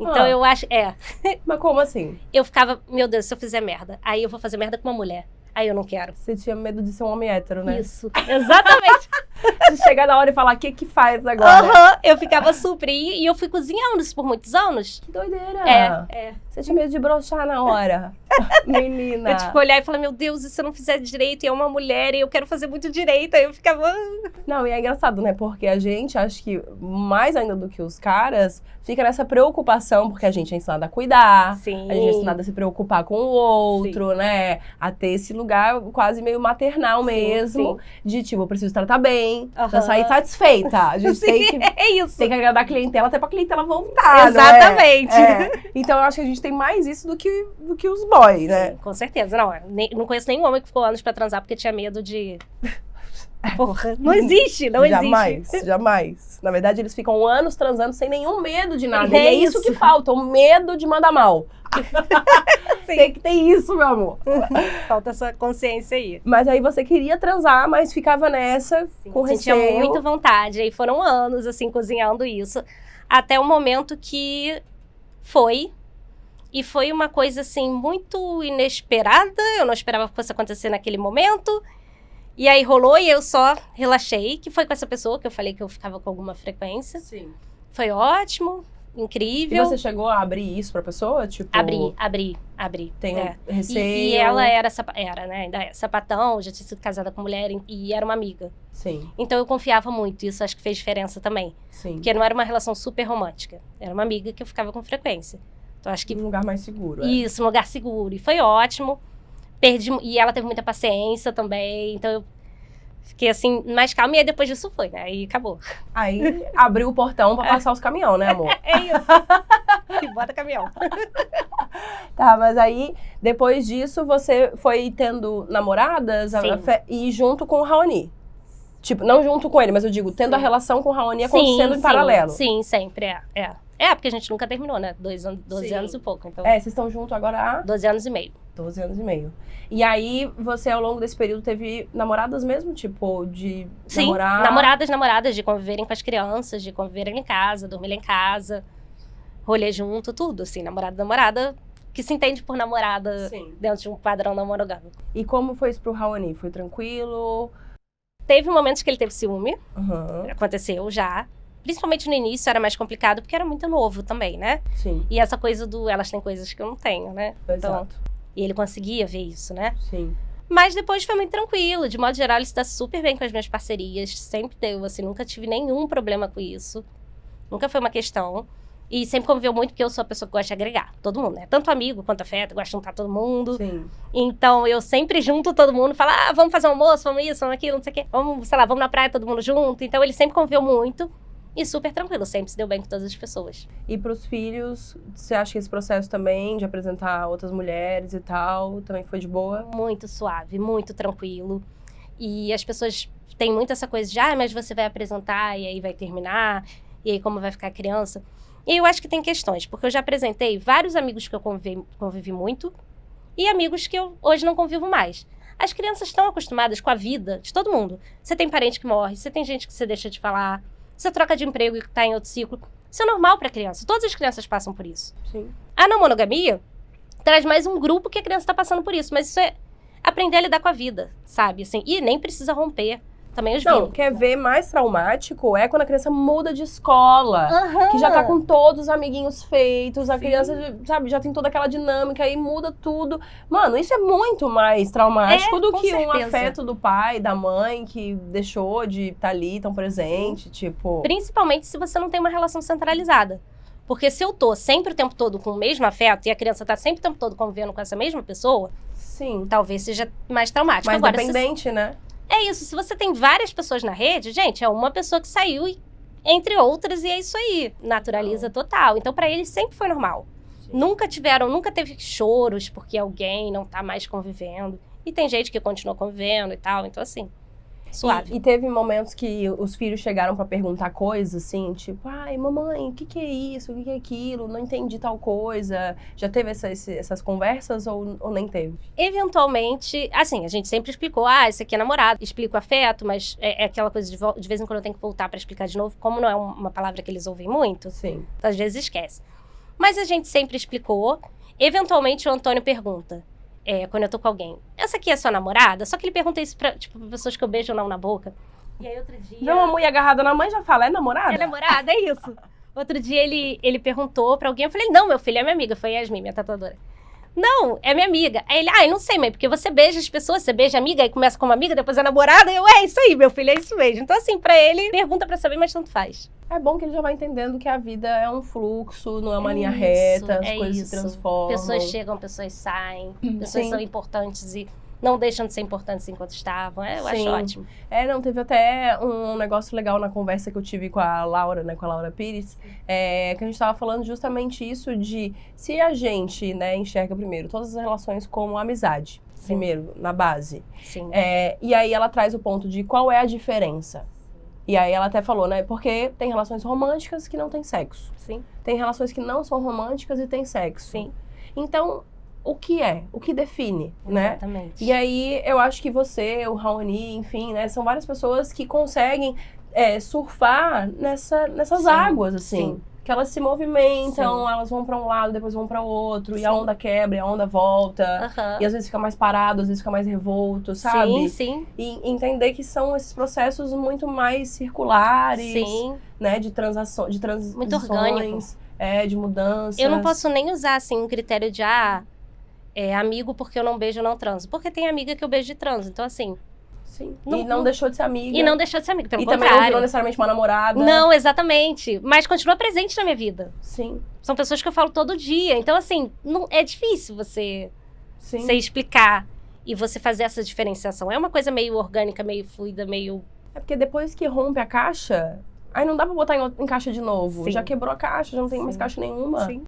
Então, eu acho... Mas como assim? Eu ficava, meu Deus, se eu fizer merda, aí eu vou fazer merda com uma mulher. Aí eu não quero. Você tinha medo de ser um homem hétero, né? Isso, exatamente. De chegar na hora e falar, o que faz agora? Aham, eu ficava super. E eu fui cozinhando isso por muitos anos. Que doideira. É. Você tinha medo de broxar na hora. Menina. Eu, tipo, olhar e falar, meu Deus, e se eu não fizer direito, e é uma mulher, e eu quero fazer muito direito. Aí eu ficava... Não, e é engraçado, né? Porque a gente, acho que mais ainda do que os caras, fica nessa preocupação, porque a gente é ensinado a cuidar, Sim. a gente é ensinado a se preocupar com o outro, né? A ter esse lugar quase meio maternal mesmo, de tipo, eu preciso tratar bem, pra sair satisfeita. A gente tem que... É isso. Tem que agradar a clientela até pra clientela voltar, Exatamente. Então eu acho que a gente tem mais isso do que os boys, né? Sim, com certeza. Não conheço nenhum homem que ficou anos pra transar porque tinha medo de... Porra, não existe, não existe. Jamais. Na verdade, eles ficam anos transando sem nenhum medo de nada. É E é isso que falta, o medo de mandar mal. Tem que ter isso, meu amor. Falta essa consciência aí. Mas aí você queria transar, mas ficava nessa, com Sentia receio. muita vontade. Aí foram anos, assim, cozinhando isso. Até o momento que foi. E foi uma coisa, assim, muito inesperada. Eu não esperava que fosse acontecer naquele momento. E aí rolou e eu só relaxei, que foi com essa pessoa que eu falei que eu ficava com alguma frequência. Sim. Foi ótimo, E incrível. você chegou a abrir isso pra pessoa? Tipo, Abri. tem é. receio? E ela era, né, ainda é sapatão, já tinha sido casada com mulher e era uma amiga. Sim, Então eu confiava muito, isso acho que fez diferença também. sim. Porque não era uma relação super romântica, era uma amiga que eu ficava com frequência. Então acho que Um lugar mais seguro. isso, um lugar seguro. E foi ótimo. E ela teve muita paciência também, então eu fiquei assim, mais calma, e aí depois disso foi, né? Aí acabou. Aí abriu o portão pra passar os caminhão, né, amor? É isso. E bota caminhão. Tá, mas aí, depois disso, você foi tendo namoradas Sim. e junto com o Raoni. Tipo, não junto com ele, mas eu digo, tendo a relação com o Raoni acontecendo em sim, paralelo. Sim, sempre, É, porque a gente nunca terminou, né? 12 anos e pouco, então... Vocês estão juntos agora há 12 anos e meio. 12 anos e meio. E aí, você, ao longo desse período, teve namoradas mesmo? Tipo, de Sim, namorar... namoradas, de conviverem com as crianças, de conviverem em casa, dormirem em casa, rolê junto, tudo, assim, namorada, que se entende por namorada Sim. dentro de um padrão não monogâmico. E como foi isso pro Raoni? Foi tranquilo? Teve momentos que ele teve ciúme, Aham, aconteceu já. Principalmente no início era mais complicado, porque era muito novo também, né? sim. E essa coisa do elas têm coisas que eu não tenho, né? Então, Exato. e ele conseguia ver isso, né? Sim. Mas depois foi muito tranquilo. De modo geral, ele se dá super bem com as minhas parcerias. Sempre deu, assim, nunca tive nenhum problema com isso. Nunca foi uma questão. E sempre conviveu muito, porque eu sou a pessoa que gosta de agregar todo mundo, né? Tanto amigo quanto afeto, gosto de juntar todo mundo. Sim. Então, eu sempre junto todo mundo, falo, vamos fazer um almoço, vamos isso, vamos aquilo, não sei o quê. Vamos, sei lá, vamos na praia todo mundo junto. Então, ele sempre conviveu muito. E super tranquilo, sempre se deu bem com todas as pessoas. E pros filhos, você acha que esse processo também de apresentar outras mulheres e tal, também foi de boa? Muito suave, muito tranquilo. E as pessoas têm muito essa coisa de, mas você vai apresentar e aí vai terminar, e aí como vai ficar a criança. E eu acho que tem questões, porque eu já apresentei vários amigos que eu convivi muito, e amigos que eu hoje não convivo mais. As crianças estão acostumadas com a vida de todo mundo. Você tem parente que morre, você tem gente que você deixa de falar, você troca de emprego e está em outro ciclo. Isso é normal para a criança. Todas as crianças passam por isso. Sim. A não monogamia traz mais um grupo que a criança está passando por isso. Mas isso é aprender a lidar com a vida, sabe? Assim, e nem precisa romper também os Não, vínculos. quer ver mais traumático é quando a criança muda de escola. Que já tá com todos os amiguinhos feitos, a criança, sabe, já tem toda aquela dinâmica e muda tudo. Mano, isso é muito mais traumático do com que um certeza. afeto do pai, da mãe, que deixou de estar ali tão presente, tipo... Principalmente se você não tem uma relação centralizada. Porque se eu tô sempre o tempo todo com o mesmo afeto e a criança tá sempre o tempo todo convivendo com essa mesma pessoa, Sim, talvez seja mais traumático. mais Agora, dependente, né? é isso, se você tem várias pessoas na rede, gente, é uma pessoa que saiu entre outras e é isso aí. Naturaliza total. Então, pra eles sempre foi normal. Nunca teve choros porque alguém não tá mais convivendo. E tem gente que continua convivendo e tal, então assim, suave. E teve momentos que os filhos chegaram pra perguntar coisas, assim, tipo, ai, mamãe, o que é isso? O que é aquilo? Não entendi tal coisa. Já teve essas conversas ou nem teve? Eventualmente, assim, a gente sempre explicou, esse aqui é namorado, explica o afeto, mas é aquela coisa de vez em quando eu tenho que voltar pra explicar de novo, como não é uma palavra que eles ouvem muito, Sim. então, às vezes esquece. Mas a gente sempre explicou. Eventualmente o Antônio pergunta, quando eu tô com alguém, essa aqui é sua namorada? Só que ele pergunta isso pra pessoas que eu beijo ou não na boca. E aí outro dia... Vê uma mulher agarrada na mãe, já fala, é namorada? É namorada, é isso. Outro dia ele perguntou pra alguém, eu falei, não, meu filho, é minha amiga, foi a Yasmin, minha tatuadora. Não, é minha amiga. Aí ele, eu não sei, mãe, porque você beija as pessoas, você beija a amiga, aí começa como amiga, depois é namorada, e eu, isso aí, meu filho, é isso mesmo. Então assim, pra ele, pergunta pra saber, mas tanto faz. É bom que ele já vai entendendo que a vida é um fluxo, não é uma linha isso, reta, as é coisas isso. se transformam. Pessoas chegam, pessoas saem, pessoas Sim. são importantes e não deixam de ser importantes enquanto estavam. Eu acho Sim. ótimo. Não, teve até um negócio legal na conversa que eu tive com a Laura, né, com a Laura Pires, que a gente tava falando justamente isso de se a gente, né, enxerga primeiro todas as relações como amizade, primeiro, na base. Sim. E aí ela traz o ponto de qual é a diferença. E aí ela até falou, né, porque tem relações românticas que não tem sexo. Sim. Tem relações que não são românticas e tem sexo. Sim. Então, o que é? O que define, né? Exatamente. E aí, eu acho que você, o Raoni, enfim, né? São várias pessoas que conseguem surfar nessas Sim, águas, assim. sim. Que elas se movimentam, Sim. elas vão pra um lado, depois vão pra outro. E Sim. a onda quebra, e a onda volta. Aham. E às vezes fica mais parado, às vezes fica mais revolto, sabe? Sim, sim. E entender que são esses processos muito mais circulares, Sim. né? De transições. Muito orgânico. De mudanças. Eu não posso nem usar, assim, um critério de, amigo porque eu não beijo ou não transo. Porque tem amiga que eu beijo de transo. Então, assim... Sim. Não- E não deixou de ser amiga. E não deixou de ser amigo, pelo E contrário. também não virou necessariamente uma namorada. Não, exatamente. Mas continua presente na minha vida. Sim, São pessoas que eu falo todo dia. Então, assim, não, é difícil você sim. explicar. e você fazer essa diferenciação. É uma coisa meio orgânica, meio fluida, meio... É porque depois que rompe a caixa, aí não dá pra botar em caixa de novo. Sim. Já quebrou a caixa, já não tem mais Sim. caixa nenhuma. Sim.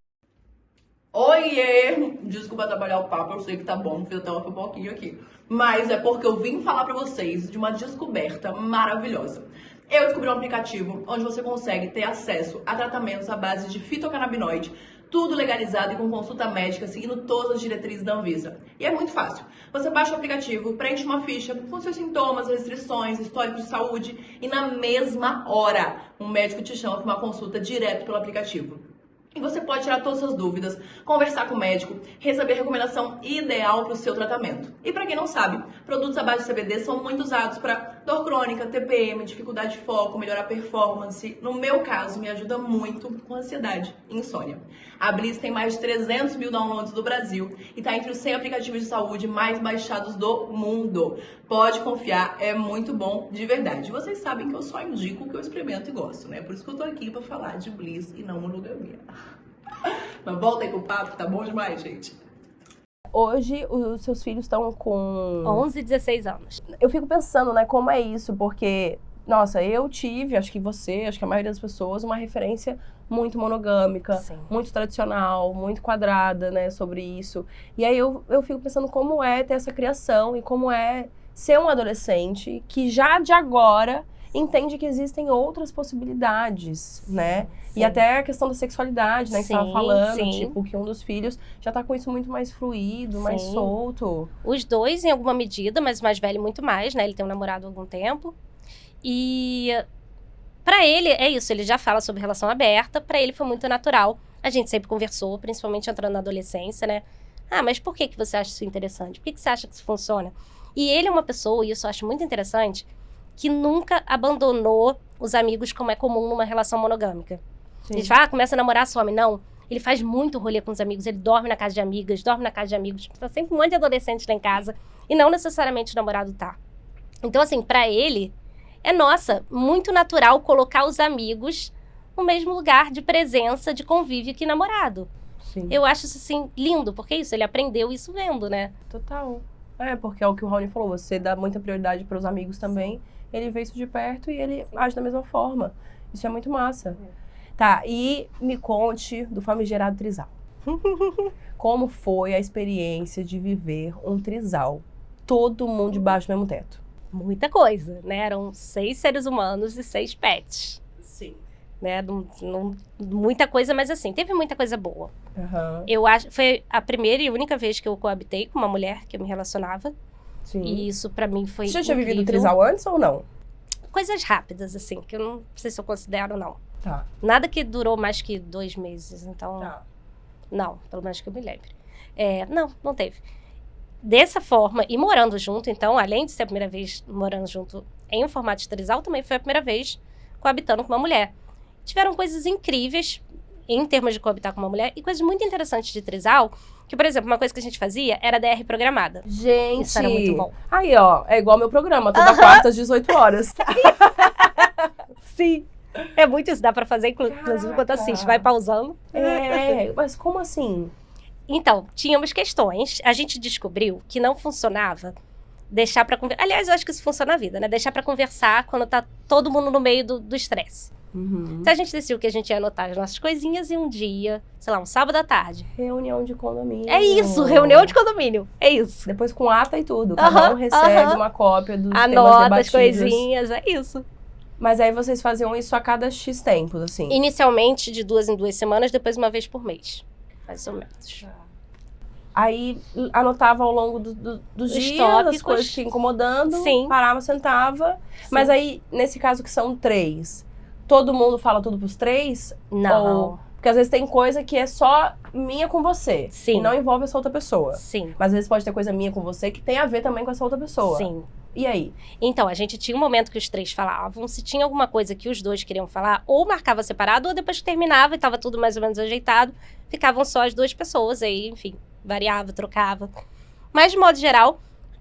Oiê! Desculpa atrapalhar o papo, eu sei que tá bom, fiz até uma pipoquinha aqui. Mas é porque eu vim falar pra vocês de uma descoberta maravilhosa. Eu descobri um aplicativo onde você consegue ter acesso a tratamentos à base de fitocannabinoide, tudo legalizado e com consulta médica, seguindo todas as diretrizes da Anvisa. E é muito fácil. Você baixa o aplicativo, preenche uma ficha com seus sintomas, restrições, histórico de saúde e na mesma hora um médico te chama para uma consulta direto pelo aplicativo. E você pode tirar todas as suas dúvidas, conversar com o médico, receber a recomendação ideal para o seu tratamento. E para quem não sabe, produtos à base de CBD são muito usados para dor crônica, TPM, dificuldade de foco, melhorar a performance. No meu caso, me ajuda muito com ansiedade e insônia. A Bliss tem mais de 300 mil downloads do Brasil e está entre os 100 aplicativos de saúde mais baixados do mundo. Pode confiar, é muito bom de verdade. Vocês sabem que eu só indico o que eu experimento e gosto, né? Por isso que eu tô aqui para falar de Bliss e não monogamia. Mas volta aí pro papo, que tá bom demais, gente. Hoje, os seus filhos estão com... 11 e 16 anos. Eu fico pensando, né, como é isso, porque, nossa, eu tive, acho que você, acho que a maioria das pessoas, uma referência muito monogâmica, Sim. muito tradicional, muito quadrada, né, sobre isso. E aí eu fico pensando como é ter essa criação e como é ser um adolescente que já de agora entende que existem outras possibilidades, né? Sim. E até a questão da sexualidade, né? Que você Sim, tava falando, sim. tipo, que um dos filhos já tá com isso muito mais fluido, mais Sim. solto. Os dois, em alguma medida, mas o mais velho muito mais, né? Ele tem um namorado há algum tempo. E pra ele, é isso. Ele já fala sobre relação aberta. Pra ele foi muito natural. A gente sempre conversou, principalmente entrando na adolescência, né? Ah, mas por que você acha isso interessante? Por que você acha que isso funciona? E ele é uma pessoa, e isso eu acho muito interessante, que nunca abandonou os amigos como é comum numa relação monogâmica. Sim. A gente fala, começa a namorar, some. Não. Ele faz muito rolê com os amigos, ele dorme na casa de amigas, dorme na casa de amigos. Tá sempre um monte de adolescente lá em casa. E não necessariamente o namorado tá. Então, assim, pra ele, é, nossa, muito natural colocar os amigos no mesmo lugar de presença, de convívio que namorado. Sim. Eu acho isso, assim, lindo, porque é isso, ele aprendeu isso vendo, né? Total. É, porque é o que o Raoni falou, você dá muita prioridade para os amigos também. Ele vê isso de perto e ele age da mesma forma. Isso é muito massa. Tá, e me conte do famigerado trisal. Como foi a experiência de viver um trisal? Todo mundo debaixo do mesmo teto. Muita coisa, né? Eram 6 seres humanos e 6 pets. Sim. Né? Muita coisa, mas assim, teve muita coisa boa. Aham. Eu acho, foi a primeira e única vez que eu coabitei com uma mulher que eu me relacionava. Sim. E isso pra mim foi Você já tinha vivido incrível. trisal antes ou não? Coisas rápidas, assim, que eu não sei se eu considero, não. Tá. Nada que durou mais que 2 meses, então... Tá. Não, pelo menos que eu me lembre. Não teve. Dessa forma, e morando junto, então, além de ser a primeira vez morando junto em um formato de trisal, também foi a primeira vez coabitando com uma mulher. Tiveram coisas incríveis em termos de coabitar com uma mulher e coisas muito interessantes de trisal, que, por exemplo, uma coisa que a gente fazia era DR programada. Gente. Isso era muito bom. Aí, ó, é igual meu programa, toda quarta às 18 horas. Sim. É muito isso, dá pra fazer, inclusive, enquanto assiste. Vai pausando. É, mas como assim? Então, tínhamos questões. A gente descobriu que não funcionava deixar pra conversar. Aliás, eu acho que isso funciona na vida, né? Deixar pra conversar quando tá todo mundo no meio do estresse. Uhum. Então, a gente decidiu que a gente ia anotar as nossas coisinhas e um dia, sei lá, um sábado à tarde. Reunião de condomínio. É isso, reunião de condomínio. É isso. Depois com ata e tudo. Cada um recebe uma cópia dos temas Anota as debatidos. coisinhas, é isso. Mas aí vocês faziam isso a cada X tempos, assim. Inicialmente, de 2 em 2 semanas, depois uma vez por mês. Mais ou menos. Aí anotava ao longo dos dias as tópicos. coisas que iam incomodando. Sim. Parava, sentava. Sim. Mas aí, nesse caso que são 3, todo mundo fala tudo pros 3? Não. Ou... Porque às vezes tem coisa que é só minha com você. Sim. E não envolve essa outra pessoa. Sim. Mas às vezes pode ter coisa minha com você que tem a ver também com essa outra pessoa. Sim. E aí? Então, a gente tinha um momento que os 3 falavam. Se tinha alguma coisa que os 2 queriam falar, ou marcava separado, ou depois que terminava e tava tudo mais ou menos ajeitado, ficavam só as 2 pessoas. Aí, enfim, variava, trocava. Mas, de modo geral,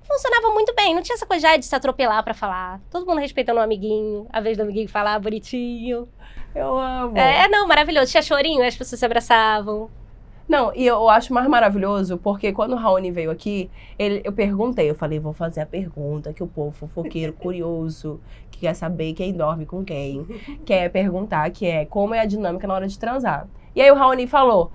funcionava muito bem. Não tinha essa coisa de se atropelar pra falar. Todo mundo respeitando o amiguinho, a vez do amiguinho falar bonitinho. Eu amo. Não, maravilhoso. Tinha chorinho, as pessoas se abraçavam. Não, e eu acho mais maravilhoso, porque quando o Raoni veio aqui, eu perguntei, eu falei, vou fazer a pergunta que o povo fofoqueiro, curioso, que quer saber quem dorme com quem, quer perguntar, que é como é a dinâmica na hora de transar. E aí o Raoni falou,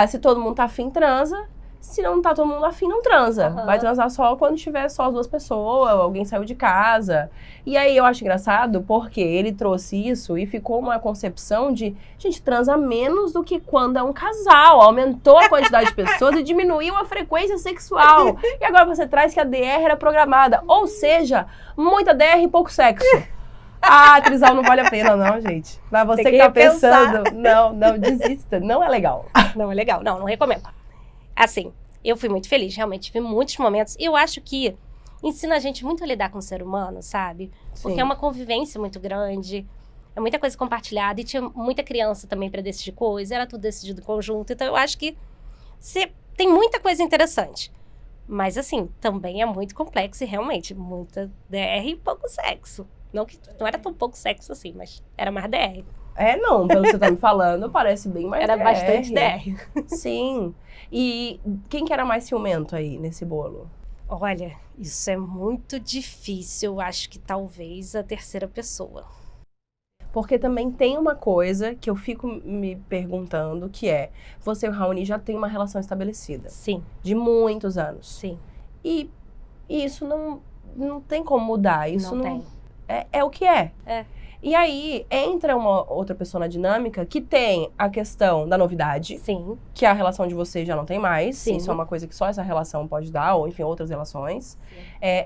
se todo mundo tá afim, transa. Se não tá todo mundo afim, não transa. Uhum. Vai transar só quando tiver só as duas pessoas, alguém saiu de casa. E aí eu acho engraçado porque ele trouxe isso e ficou uma concepção de, gente, transa menos do que quando é um casal. Aumentou a quantidade de pessoas e diminuiu a frequência sexual. E agora você traz que a DR era programada. Ou seja, muita DR e pouco sexo. Trisal não vale a pena, não, gente. Mas você Tem que que tá repensar. pensando, não, desista. Não é legal. Não é legal, não recomendo. Assim, eu fui muito feliz, realmente, tive muitos momentos. E eu acho que ensina a gente muito a lidar com o ser humano, sabe? Porque Sim. é uma convivência muito grande, é muita coisa compartilhada. E tinha muita criança também para decidir coisa, era tudo decidido em conjunto. Então, eu acho que tem muita coisa interessante. Mas, assim, também é muito complexo e realmente muita DR e pouco sexo. Não era tão pouco sexo assim, mas era mais DR. Não, pelo que você tá me falando, parece bem mais Era DR. bastante DR. Sim. E quem que era mais ciumento aí nesse bolo? Olha, isso é muito difícil. Eu acho que talvez a terceira pessoa. Porque também tem uma coisa que eu fico me perguntando, que é, você e o Raoni já tem uma relação estabelecida, Sim, de muitos anos. sim. E isso não tem como mudar, isso Não tem. É o que é. É. E aí, entra uma outra pessoa na dinâmica que tem a questão da novidade, Sim, que a relação de vocês já não tem mais. Sim. Isso é uma coisa que só essa relação pode dar, ou enfim, outras relações.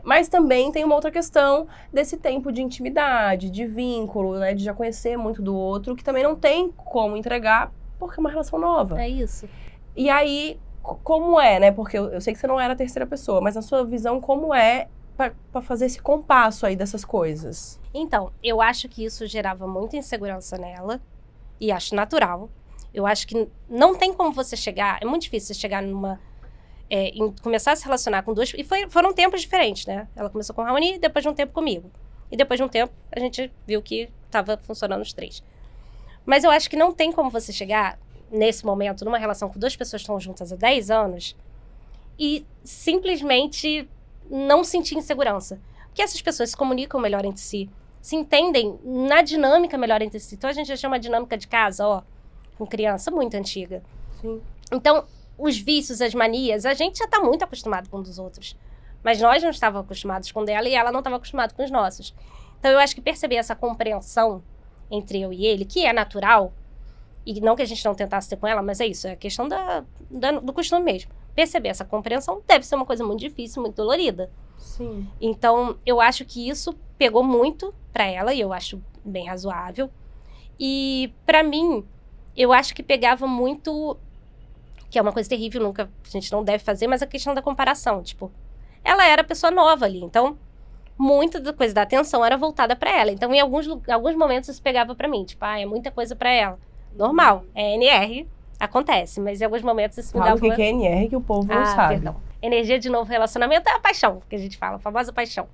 Mas também tem uma outra questão desse tempo de intimidade, de vínculo, né? De já conhecer muito do outro, que também não tem como entregar, porque é uma relação nova. é isso. E aí, como é, né? Porque eu sei que você não era a terceira pessoa, mas na sua visão, como é pra fazer esse compasso aí dessas coisas? Então, eu acho que isso gerava muita insegurança nela. E acho natural. Eu acho que não tem como você chegar... É muito difícil você chegar começar a se relacionar com duas... E foram tempos diferentes, né? Ela começou com o Raoni, depois de um tempo comigo. E depois de um tempo, a gente viu que estava funcionando os três. Mas eu acho que não tem como você chegar, nesse momento, numa relação com duas pessoas que estão juntas há 10 anos e simplesmente não sentir insegurança. Porque essas pessoas se comunicam melhor entre si, se entendem na dinâmica melhor entre si. Então, a gente já chama a dinâmica de casa, com criança, muito antiga. Sim. Então, os vícios, as manias, a gente já está muito acostumado com um dos outros. Mas nós não estávamos acostumados com dela e ela não estava acostumada com os nossos. Então, eu acho que perceber essa compreensão entre eu e ele, que é natural, e não que a gente não tentasse ter com ela, mas é isso, é a questão do costume mesmo. Perceber essa compreensão deve ser uma coisa muito difícil, muito dolorida. Sim. Então, eu acho que isso pegou muito pra ela, e eu acho bem razoável. E, pra mim, eu acho que pegava muito, que é uma coisa terrível, a gente não deve fazer, mas a questão da comparação. Tipo, ela era pessoa nova ali, então, muita da coisa da atenção era voltada pra ela. Então, em alguns momentos, isso pegava pra mim. Tipo, é muita coisa pra ela. Normal, é NR, acontece, mas em alguns momentos isso me Fala dava... o que é NR que o povo não sabe. Perdão. Energia de novo relacionamento é a paixão, que a gente fala, a famosa paixão.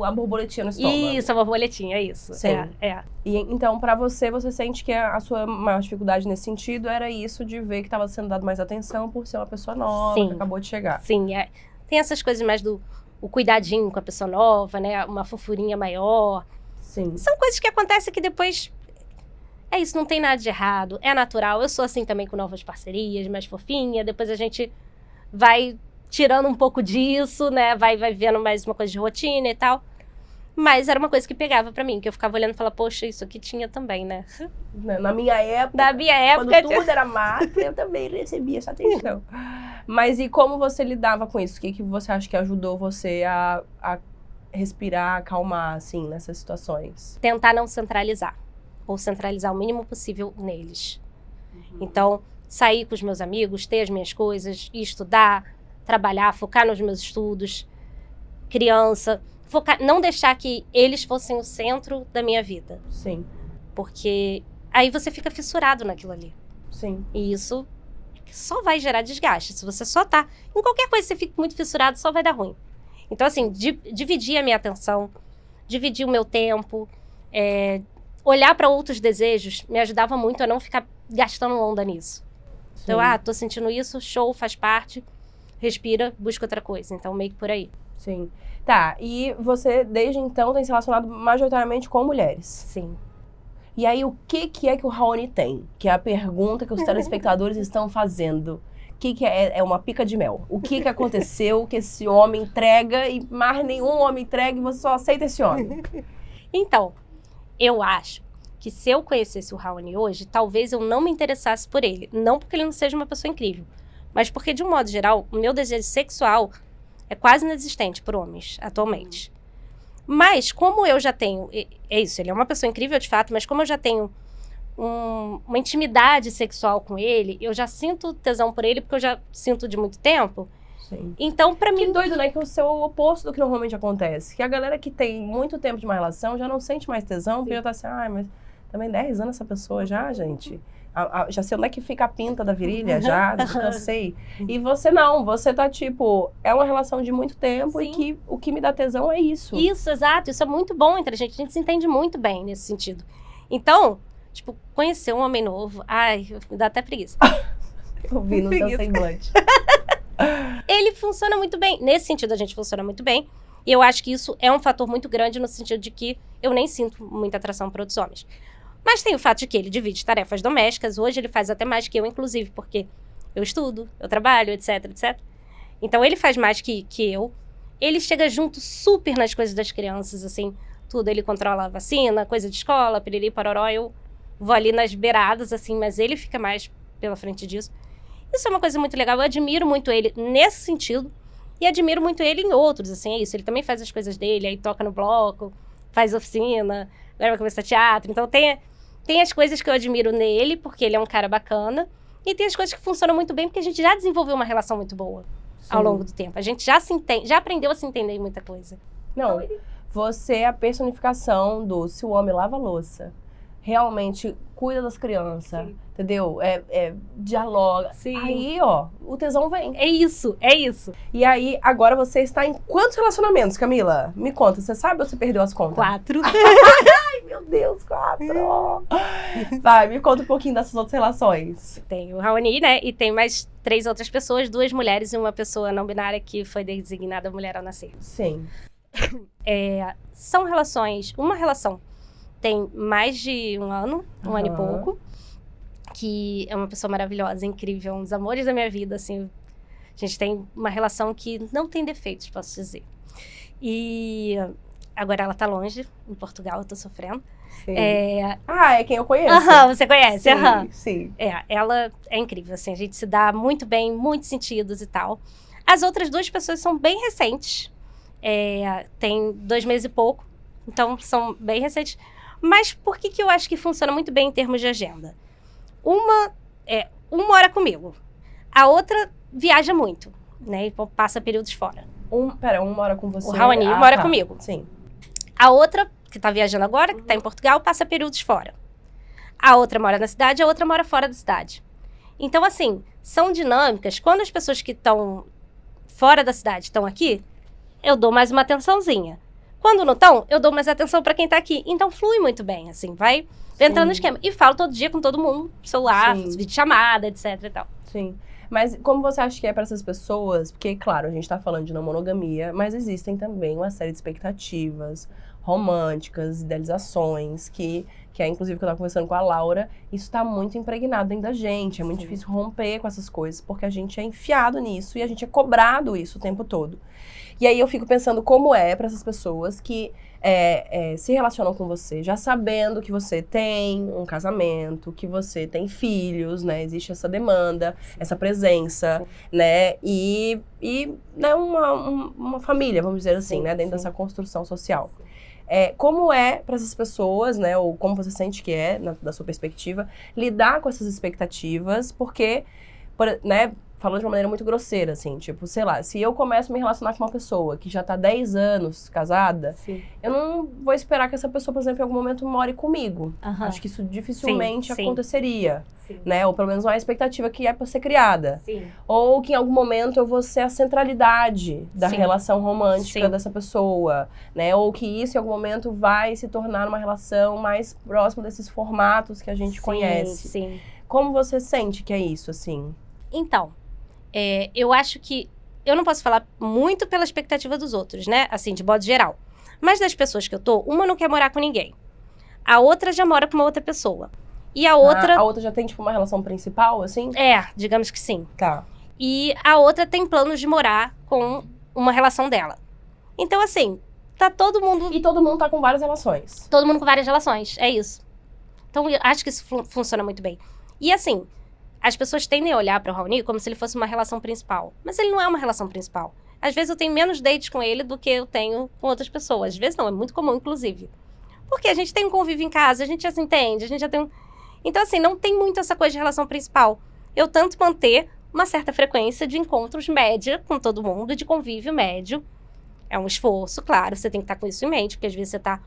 A borboletinha no estômago. Isso, a borboletinha, isso. Sim. É. E então, pra você sente que a sua maior dificuldade nesse sentido era isso de ver que estava sendo dado mais atenção por ser uma pessoa nova, Sim. que acabou de chegar. Sim, tem essas coisas mais o cuidadinho com a pessoa nova, né? Uma fofurinha maior. Sim. São coisas que acontecem que depois... É isso, não tem nada de errado, é natural. Eu sou assim também com novas parcerias, mais fofinha. Depois a gente vai tirando um pouco disso, né? Vai vendo mais uma coisa de rotina e tal. Mas era uma coisa que pegava pra mim, que eu ficava olhando e falava, poxa, isso aqui tinha também, né? Na minha época, Da minha época... quando tudo era mato, eu também recebia essa atenção. Mas e como você lidava com isso? O que você acha que ajudou você a respirar, acalmar, assim, nessas situações? Tentar não centralizar. Ou centralizar o mínimo possível neles. Então, sair com os meus amigos, ter as minhas coisas, estudar, trabalhar, focar nos meus estudos, criança, não deixar que eles fossem o centro da minha vida. Sim. Porque aí você fica fissurado naquilo ali. Sim. E isso só vai gerar desgaste. Se você só tá... Em qualquer coisa que você fique muito fissurado, só vai dar ruim. Então, assim, dividir a minha atenção, dividir o meu tempo, olhar para outros desejos me ajudava muito a não ficar gastando onda nisso. Então, tô sentindo isso, show, faz parte, respira, busca outra coisa. Então, meio que por aí. Sim. Tá, e você, desde então, tem se relacionado majoritariamente com mulheres. Sim. E aí, o que é que o Raoni tem? Que é a pergunta que os telespectadores estão fazendo. O que é? É uma pica de mel. O que aconteceu que esse homem entrega e mais nenhum homem entrega e você só aceita esse homem? Então, eu acho que se eu conhecesse o Raoni hoje, talvez eu não me interessasse por ele. Não porque ele não seja uma pessoa incrível, mas porque, de um modo geral, o meu desejo sexual é quase inexistente por homens, atualmente. Mas, como eu já tenho... É isso, ele é uma pessoa incrível, de fato, mas como eu já tenho uma intimidade sexual com ele, eu já sinto tesão por ele, porque eu já sinto de muito tempo. Sim. Então, pra mim... Que doido, né? Que o seu oposto do que normalmente acontece. Que a galera que tem muito tempo de uma relação já não sente mais tesão, porque já tá assim, mas também 10 anos essa pessoa já, gente. Já sei onde é que fica a pinta da virilha, já cansei. E você não, você tá tipo, é uma relação de muito tempo e que o que me dá tesão é isso. Isso, exato. Isso é muito bom entre a gente se entende muito bem nesse sentido. Então, tipo, conhecer um homem novo, me dá até preguiça. Eu vi no seu semblante. Ele funciona muito bem. Nesse sentido, a gente funciona muito bem. E eu acho que isso é um fator muito grande no sentido de que eu nem sinto muita atração por outros homens. Mas tem o fato de que ele divide tarefas domésticas. Hoje ele faz até mais que eu, inclusive, porque eu estudo, eu trabalho, etc, etc. Então ele faz mais que eu. Ele chega junto super nas coisas das crianças, assim, tudo. Ele controla a vacina, coisa de escola, piriri, pororó. Eu vou ali nas beiradas, assim, mas ele fica mais pela frente disso. Isso é uma coisa muito legal. Eu admiro muito ele nesse sentido. E admiro muito ele em outros, assim, é isso. Ele também faz as coisas dele, aí toca no bloco, faz oficina, agora vai começar teatro. Então tem as coisas que eu admiro nele, porque ele é um cara bacana. E tem as coisas que funcionam muito bem, porque a gente já desenvolveu uma relação muito boa ao longo do tempo. A gente já se entende, já aprendeu a se entender em muita coisa. Não, você é a personificação do se o homem lava a louça, realmente cuida das crianças, entendeu? Dialoga. Sim. Aí, ó, o tesão vem. É isso, é isso. E aí, agora você está em quantos relacionamentos, Camila? Me conta, você sabe ou você perdeu as contas? 4. Ai, meu Deus, 4! Vai, me conta um pouquinho dessas outras relações. Tem o Raoni, né? E tem mais 3 outras pessoas, 2 mulheres e uma pessoa não binária que foi designada mulher ao nascer. Sim. São relações... Uma relação tem mais de um ano e pouco, que é uma pessoa maravilhosa, incrível, um dos amores da minha vida, assim. A gente tem uma relação que não tem defeitos, posso dizer. E agora ela tá longe, em Portugal, eu tô sofrendo. Sim. É quem eu conheço. Você conhece? Sim. Ela é incrível, assim, a gente se dá muito bem, em muitos sentidos e tal. As outras 2 pessoas são bem recentes, tem 2 meses e pouco, então são bem recentes. Mas por que eu acho que funciona muito bem em termos de agenda? Uma mora comigo, a outra viaja muito, né, e passa períodos fora. Um mora com você? O Raoni mora comigo. Sim. A outra, que tá viajando agora, que tá em Portugal, passa períodos fora. A outra mora na cidade, a outra mora fora da cidade. Então, assim, são dinâmicas. Quando as pessoas que estão fora da cidade estão aqui, eu dou mais uma atençãozinha. Quando não estão, eu dou mais atenção pra quem tá aqui. Então, flui muito bem, assim, vai entrando no esquema. E falo todo dia com todo mundo, celular, videochamada, etc e tal. Sim. Mas como você acha que é para essas pessoas? Porque, claro, a gente tá falando de não monogamia, mas existem também uma série de expectativas românticas, idealizações, que é inclusive que eu tava conversando com a Laura, isso tá muito impregnado dentro da gente. É muito difícil romper com essas coisas, porque a gente é enfiado nisso e a gente é cobrado isso o tempo todo. E aí eu fico pensando como é para essas pessoas que se relacionam com você, já sabendo que você tem um casamento, que você tem filhos, né? Existe essa demanda, essa presença, né? E né, uma família, vamos dizer assim, né? Dentro dessa construção social. Como é para essas pessoas, né? Ou como você sente que é, da sua perspectiva, lidar com essas expectativas, porque, né? Falando de uma maneira muito grosseira, assim, tipo, sei lá, se eu começo a me relacionar com uma pessoa que já tá 10 anos casada, eu não vou esperar que essa pessoa, por exemplo, em algum momento more comigo. Acho que isso dificilmente aconteceria, né? Ou pelo menos uma expectativa que é pra ser criada. Ou que em algum momento eu vou ser a centralidade da relação romântica dessa pessoa, né? Ou que isso em algum momento vai se tornar uma relação mais próxima desses formatos que a gente conhece. como você sente que é isso, assim? Então, eu acho que... Eu não posso falar muito pela expectativa dos outros, né? Assim, de modo geral. Mas das pessoas que eu tô, uma não quer morar com ninguém. A outra já mora com uma outra pessoa. E a outra... A outra já tem, tipo, uma relação principal, assim? Digamos que sim. Tá. E a outra tem planos de morar com uma relação dela. Então, assim, tá todo mundo... E todo mundo tá com várias relações. Todo mundo com várias relações, é isso. Então, eu acho que isso funciona muito bem. E, assim, as pessoas tendem a olhar para o Raoni como se ele fosse uma relação principal. Mas ele não é uma relação principal. Às vezes eu tenho menos dates com ele do que eu tenho com outras pessoas. Às vezes não, é muito comum, inclusive. Porque a gente tem um convívio em casa, a gente já se entende, a gente já tem um... Então, assim, não tem muito essa coisa de relação principal. Eu tento manter uma certa frequência de encontros média com todo mundo, de convívio médio. É um esforço, claro, você tem que estar com isso em mente, porque às vezes você tá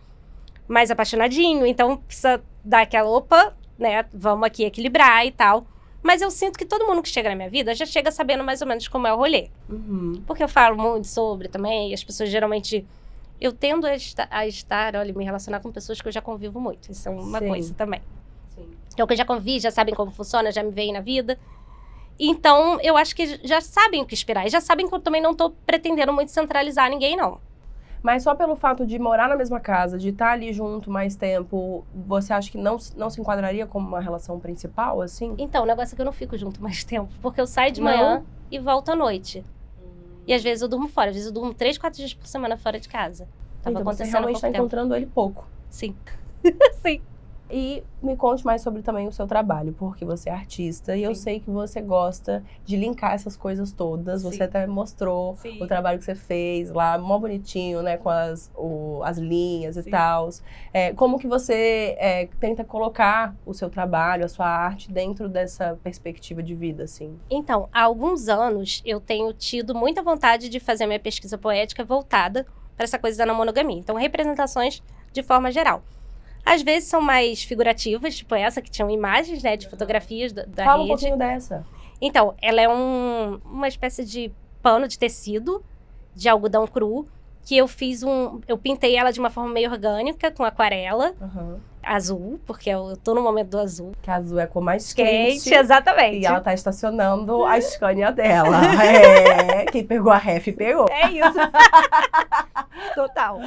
mais apaixonadinho, então precisa dar aquela, opa, né, vamos aqui equilibrar e tal. Mas eu sinto que todo mundo que chega na minha vida já chega sabendo mais ou menos como é o rolê. Uhum. Porque eu falo muito sobre também, e as pessoas geralmente... Eu tendo a estar, olha, me relacionar com pessoas que eu já convivo muito. Isso é uma Sim. coisa também. Sim. Então, que eu já convivi, já sabem como funciona, já me veem na vida. Então, eu acho que já sabem o que esperar. E já sabem que eu também não tô pretendendo muito centralizar ninguém, não. Mas só pelo fato de morar na mesma casa, de estar ali junto mais tempo, você acha que não se enquadraria como uma relação principal, assim? Então, o negócio é que eu não fico junto mais tempo. Porque eu saio de Não? manhã e volto à noite. E às vezes eu durmo fora. Às vezes eu durmo 3, 4 dias por semana fora de casa. Tava Então você acontecendo há realmente pouco está tempo. encontrando ele pouco. Sim. Sim. E me conte mais sobre também o seu trabalho, porque você é artista e eu Sim. sei que você gosta de linkar essas coisas todas. Sim. Você até mostrou Sim. o trabalho que você fez lá, mó bonitinho, né, com as linhas e Sim. tal. Como que você tenta colocar o seu trabalho, a sua arte dentro dessa perspectiva de vida, assim? Então, há alguns anos eu tenho tido muita vontade de fazer a minha pesquisa poética voltada para essa coisa da não monogamia. Então, representações de forma geral. Às vezes são mais figurativas, tipo essa, que tinham imagens, né, de fotografias da Fala um rede. pouquinho dessa. Então, ela é uma espécie de pano de tecido, de algodão cru, que eu pintei ela de uma forma meio orgânica, com aquarela, Uhum. azul, porque eu tô no momento do azul. Que a azul é a cor mais Quente, quente. exatamente. E ela tá estacionando a Scania dela. Quem pegou a ref pegou. É isso. Total.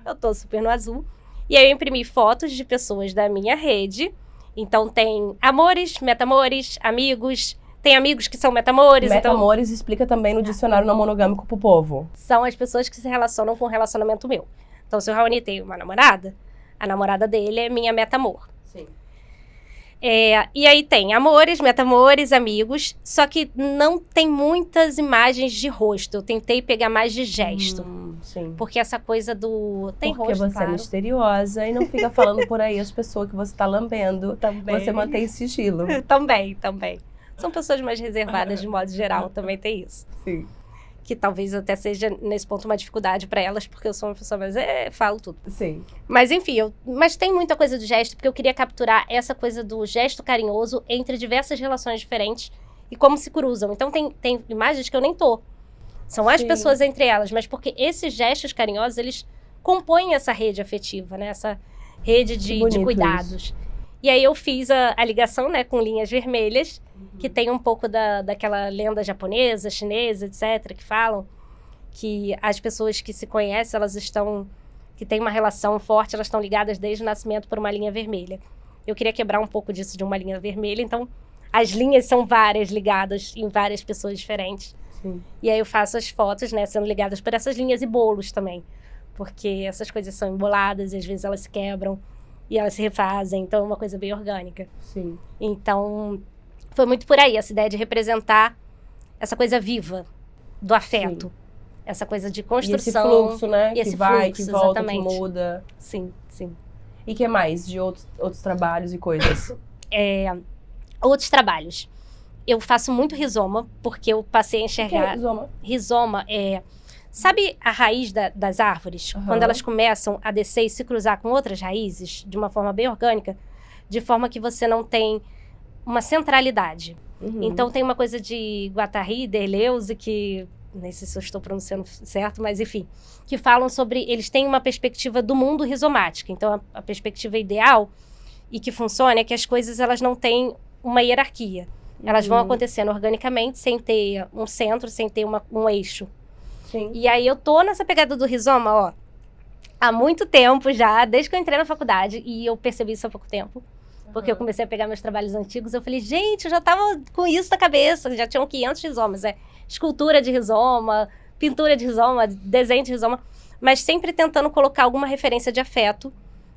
Eu tô super no azul. E aí eu imprimi fotos de pessoas da minha rede. Então tem amores, metamores, amigos. Tem amigos que são metamores. Metamores explica também no dicionário não monogâmico pro povo. Então são as pessoas que se relacionam com o relacionamento meu. Então se o Raoni tem uma namorada, a namorada dele é minha metamor. Sim. E aí tem amores, metamores, amigos. Só que não tem muitas imagens de rosto. Eu tentei pegar mais de gesto. Sim. Porque essa coisa do... Tem Porque rosto, você claro. é misteriosa e não fica falando por aí as pessoas que você tá lambendo. Também. Você mantém esse estilo. Também. São pessoas mais reservadas de modo geral, também tem isso. Sim. Que talvez até seja, nesse ponto, uma dificuldade pra elas, porque eu sou uma pessoa mais... falo tudo. Sim. Mas enfim, mas tem muita coisa do gesto, porque eu queria capturar essa coisa do gesto carinhoso entre diversas relações diferentes e como se cruzam. Então tem imagens que eu nem tô. São as Sim. pessoas entre elas, mas porque esses gestos carinhosos, eles compõem essa rede afetiva, né? Essa rede de bonito cuidados. E aí eu fiz a ligação, né, com linhas vermelhas, que tem um pouco daquela lenda japonesa, chinesa, etc., que falam que as pessoas que se conhecem, que têm uma relação forte, elas estão ligadas desde o nascimento por uma linha vermelha. Eu queria quebrar um pouco disso de uma linha vermelha, então as linhas são várias ligadas em várias pessoas diferentes. Sim. E aí eu faço as fotos, né, sendo ligadas por essas linhas e bolos também, porque essas coisas são emboladas e às vezes elas se quebram e elas se refazem, então é uma coisa bem orgânica. Sim. Então, foi muito por aí, essa ideia de representar essa coisa viva do afeto. Sim. Essa coisa de E esse construção. fluxo, né? E Que esse vai, fluxo, que volta, exatamente. que muda. Sim. E que mais de outros trabalhos e coisas? Outros trabalhos. Eu faço muito rizoma, porque eu passei a Que é enxergar... Zoma? Rizoma é... Sabe a raiz das árvores? Aham. Quando elas começam a descer e se cruzar com outras raízes, de uma forma bem orgânica, de forma que você não tem uma centralidade. Uhum. Então tem uma coisa de Guattari, Deleuze, que... Nem sei se eu estou pronunciando certo, mas enfim. Que falam sobre... Eles têm uma perspectiva do mundo rizomática. Então a perspectiva ideal e que funciona é que as coisas elas não têm uma hierarquia. Elas vão acontecendo organicamente, sem ter um centro, sem ter um eixo. Sim. E aí eu tô nessa pegada do rizoma, ó, há muito tempo já, desde que eu entrei na faculdade, e eu percebi isso há pouco tempo. Porque eu comecei a pegar meus trabalhos antigos, eu falei, gente, eu já tava com isso na cabeça, já tinham 500 rizomas, escultura de rizoma, pintura de rizoma, desenho de rizoma, mas sempre tentando colocar alguma referência de afeto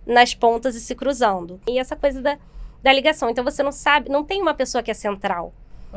nas pontas e se cruzando. E essa coisa da ligação. Então você não sabe, não tem uma pessoa que é central.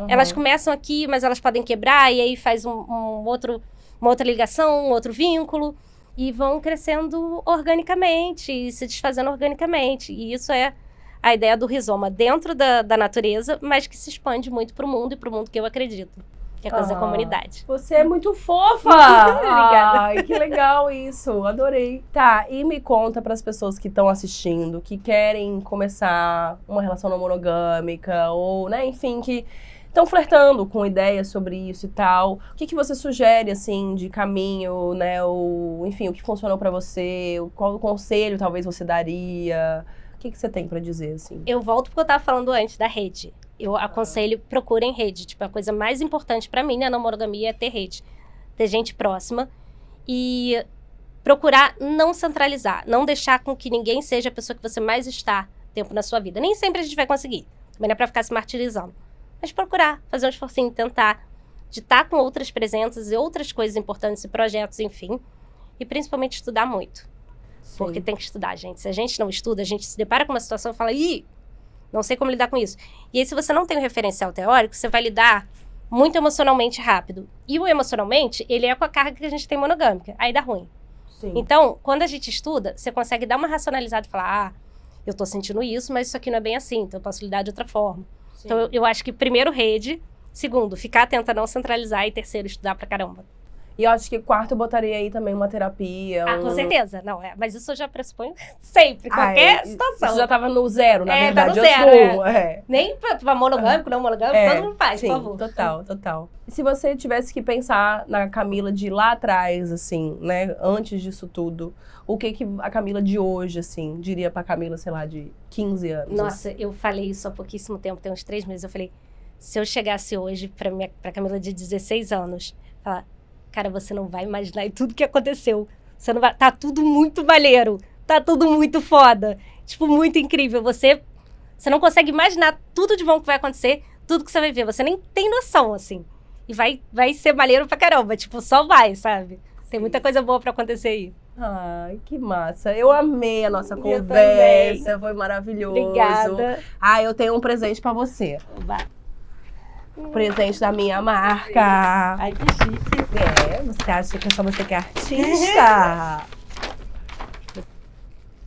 Elas começam aqui, mas elas podem quebrar, e aí faz uma outra ligação, um outro vínculo, e vão crescendo organicamente, e se desfazendo organicamente. E isso é a ideia do rizoma dentro da natureza, mas que se expande muito para o mundo, e para o mundo que eu acredito, que é a coisa da comunidade. Você é muito fofa! Obrigada. Ai, que legal isso, adorei. Tá, e me conta para as pessoas que estão assistindo, que querem começar uma relação não monogâmica, ou, né, enfim, que estão flertando com ideias sobre isso e tal. O que você sugere, assim, de caminho, né, ou, enfim, o que funcionou para você, qual conselho talvez você daria? O que você tem para dizer, assim? Eu volto porque eu estava falando antes da rede. Eu aconselho, procurem rede. Tipo, a coisa mais importante para mim, né, na monogamia é ter rede. Ter gente próxima. E procurar não centralizar. Não deixar com que ninguém seja a pessoa que você mais está tempo na sua vida. Nem sempre a gente vai conseguir. Também não é para ficar se martirizando. Mas procurar, fazer um esforcinho, tentar. De estar com outras presenças e outras coisas importantes e projetos, enfim. E principalmente estudar muito. Porque tem que estudar, gente. Se a gente não estuda, a gente se depara com uma situação e fala, ih, não sei como lidar com isso. E aí, se você não tem um referencial teórico, você vai lidar muito emocionalmente rápido. E o emocionalmente, ele é com a carga que a gente tem monogâmica. Aí dá ruim. Sim. Então, quando a gente estuda, você consegue dar uma racionalizada e falar, eu tô sentindo isso, mas isso aqui não é bem assim, então eu posso lidar de outra forma. Sim. Então, eu acho que primeiro, rede. Segundo, ficar atenta a não centralizar. E terceiro, estudar pra caramba. E eu acho que quarto eu botaria aí também uma terapia. Com certeza. Não, mas isso eu já pressuponho sempre, qualquer situação. Isso já tava no zero, na verdade. Tá no zero, eu sou, Nem pra monogâmico, não monogâmico, todo mundo faz, sim, por favor. Total. E se você tivesse que pensar na Camila de lá atrás, assim, né, antes disso tudo, o que a Camila de hoje, assim, diria pra Camila, sei lá, de 15 anos? Nossa, eu falei isso há pouquíssimo tempo, tem uns 3 meses, eu falei, se eu chegasse hoje pra Camila de 16 anos, falar, cara, você não vai imaginar tudo que aconteceu. Você não vai... Tá tudo muito maneiro. Tá tudo muito foda. Tipo, muito incrível. Você não consegue imaginar tudo de bom que vai acontecer, tudo que você vai ver. Você nem tem noção, assim. E vai ser maneiro pra caramba. Tipo, só vai, sabe? Tem muita coisa boa pra acontecer aí. Ai, que massa. Eu amei a nossa conversa. Foi maravilhoso. Obrigada. Eu tenho um presente pra você. Vai. Presente da minha marca. Ai, que chique. Você acha que é só você que é artista?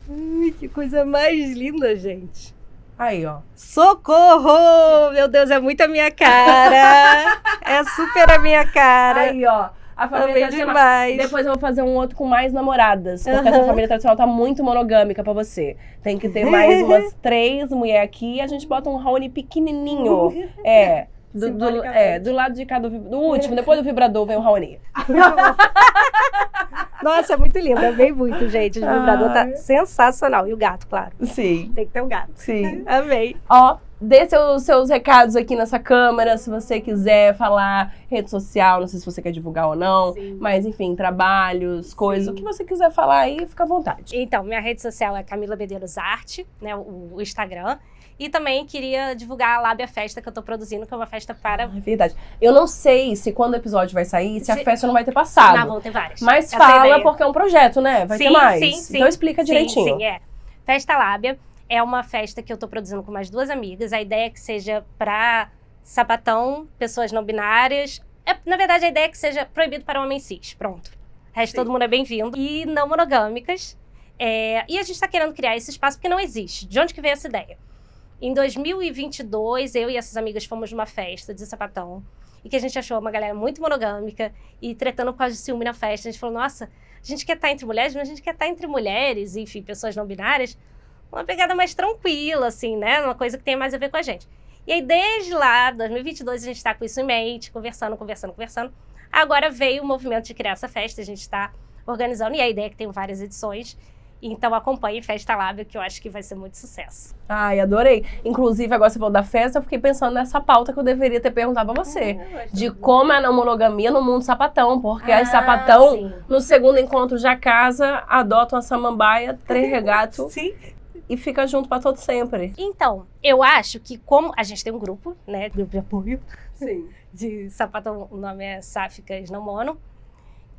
Ai, que coisa mais linda, gente. Aí, ó. Socorro! Meu Deus, é muito a minha cara. É super a minha cara. Aí, ó. A família tradicional. Demais. Depois eu vou fazer um outro com mais namoradas. Porque essa família tradicional tá muito monogâmica pra você. Tem que ter mais umas 3 mulheres aqui e a gente bota um Raoni pequenininho. Do lado de cada do último, depois do vibrador vem o Raoni. Nossa, é muito lindo, amei muito, gente. O vibrador tá sensacional. E o gato, claro. Sim. Tem que ter um gato. Sim. Amei. Ó, dê seus recados aqui nessa câmera, se você quiser falar rede social, não sei se você quer divulgar ou não, mas enfim, trabalhos, coisas, o que você quiser falar aí, fica à vontade. Então, minha rede social é Camila Medeiros Arte, né, o Instagram. E também queria divulgar a Lábia Festa que eu tô produzindo, que é uma festa para... É verdade. Eu não sei se quando o episódio vai sair, se a festa não vai ter passado. Não, vão ter várias. Mas Essa fala porque é um projeto, né? Vai ter mais. Sim. Então explica direitinho. Sim, Festa Lábia é uma festa que eu tô produzindo com mais 2 amigas. A ideia é que seja pra sapatão, pessoas não binárias. Na verdade, a ideia é que seja proibido para homens cis. Pronto. O resto todo mundo é bem-vindo. E não monogâmicas. E a gente tá querendo criar esse espaço porque não existe. De onde que veio essa ideia? Em 2022, eu e essas amigas fomos numa festa de sapatão e que a gente achou uma galera muito monogâmica e tretando por causa de ciúme na festa. A gente falou, nossa, a gente quer estar entre mulheres, mas a gente quer estar entre mulheres, enfim, pessoas não binárias, uma pegada mais tranquila, assim, né? Uma coisa que tem mais a ver com a gente. E aí, desde lá, 2022, a gente está com isso em mente, conversando. Agora veio o movimento de criar essa festa, a gente está organizando, e a ideia é que tem várias edições. Então acompanhe Festa Lábio, que eu acho que vai ser muito sucesso. Ai, adorei. Inclusive, agora você falou da festa, eu fiquei pensando nessa pauta que eu deveria ter perguntado pra você. De como é a não monogamia no mundo sapatão. Porque aí sapatão, sim. no segundo encontro já casa, adota uma samambaia, 3 regatos Sim. e fica junto pra todo sempre. Então, eu acho que como a gente tem um grupo, né, grupo de apoio Sim. de sapatão, o nome é Sáficas Não Mono,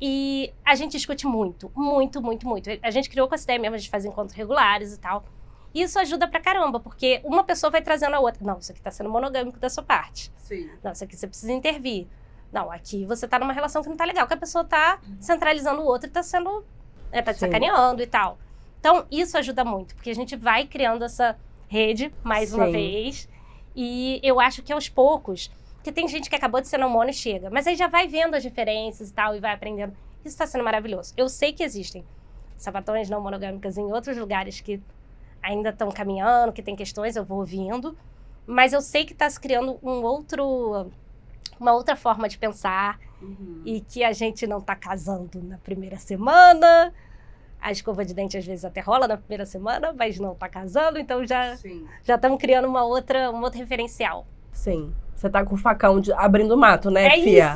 e a gente discute muito, muito, muito, muito. A gente criou com essa ideia mesmo de fazer encontros regulares e tal. E isso ajuda pra caramba, porque uma pessoa vai trazendo a outra. Não, isso aqui tá sendo monogâmico da sua parte. Sim. Não, isso aqui você precisa intervir. Não, aqui você tá numa relação que não tá legal, que a pessoa tá centralizando o outro e tá sendo, tá te Sim. sacaneando e tal. Então, isso ajuda muito, porque a gente vai criando essa rede, mais uma Sim. vez. E eu acho que aos poucos, porque tem gente que acabou de ser não mono e chega, mas aí já vai vendo as diferenças e tal, e vai aprendendo. Isso tá sendo maravilhoso. Eu sei que existem sapatões não monogâmicas em outros lugares que ainda estão caminhando, que tem questões, eu vou ouvindo. Mas eu sei que tá se criando uma outra forma de pensar, e que a gente não tá casando na primeira semana. A escova de dente às vezes até rola na primeira semana, mas não tá casando, então já estamos criando um outro referencial. Sim. Você tá com o facão abrindo mato, né, É fia?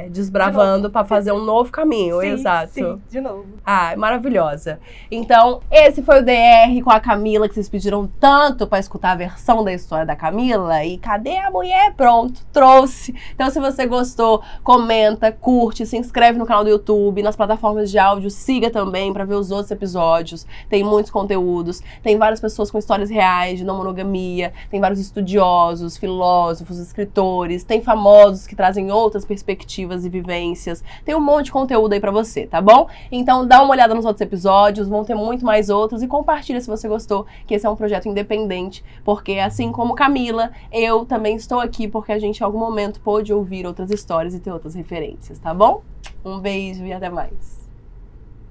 isso, desbravando pra fazer um novo caminho, Sim, exato. Sim, de novo. Ah, maravilhosa. Então, esse foi o DR com a Camila, que vocês pediram tanto pra escutar a versão da história da Camila. E cadê a mulher? Pronto, trouxe. Então, se você gostou, comenta, curte, se inscreve no canal do YouTube, nas plataformas de áudio, siga também pra ver os outros episódios. Tem muitos conteúdos, tem várias pessoas com histórias reais de não monogamia, tem vários estudiosos, filósofos, escritores, tem famosos que trazem outras perspectivas e vivências. Tem um monte de conteúdo aí pra você, tá bom? Então dá uma olhada nos outros episódios, vão ter muito mais outros, e compartilha se você gostou, que esse é um projeto independente, porque assim como Camila, eu também estou aqui porque a gente em algum momento pôde ouvir outras histórias e ter outras referências, tá bom? Um beijo e até mais.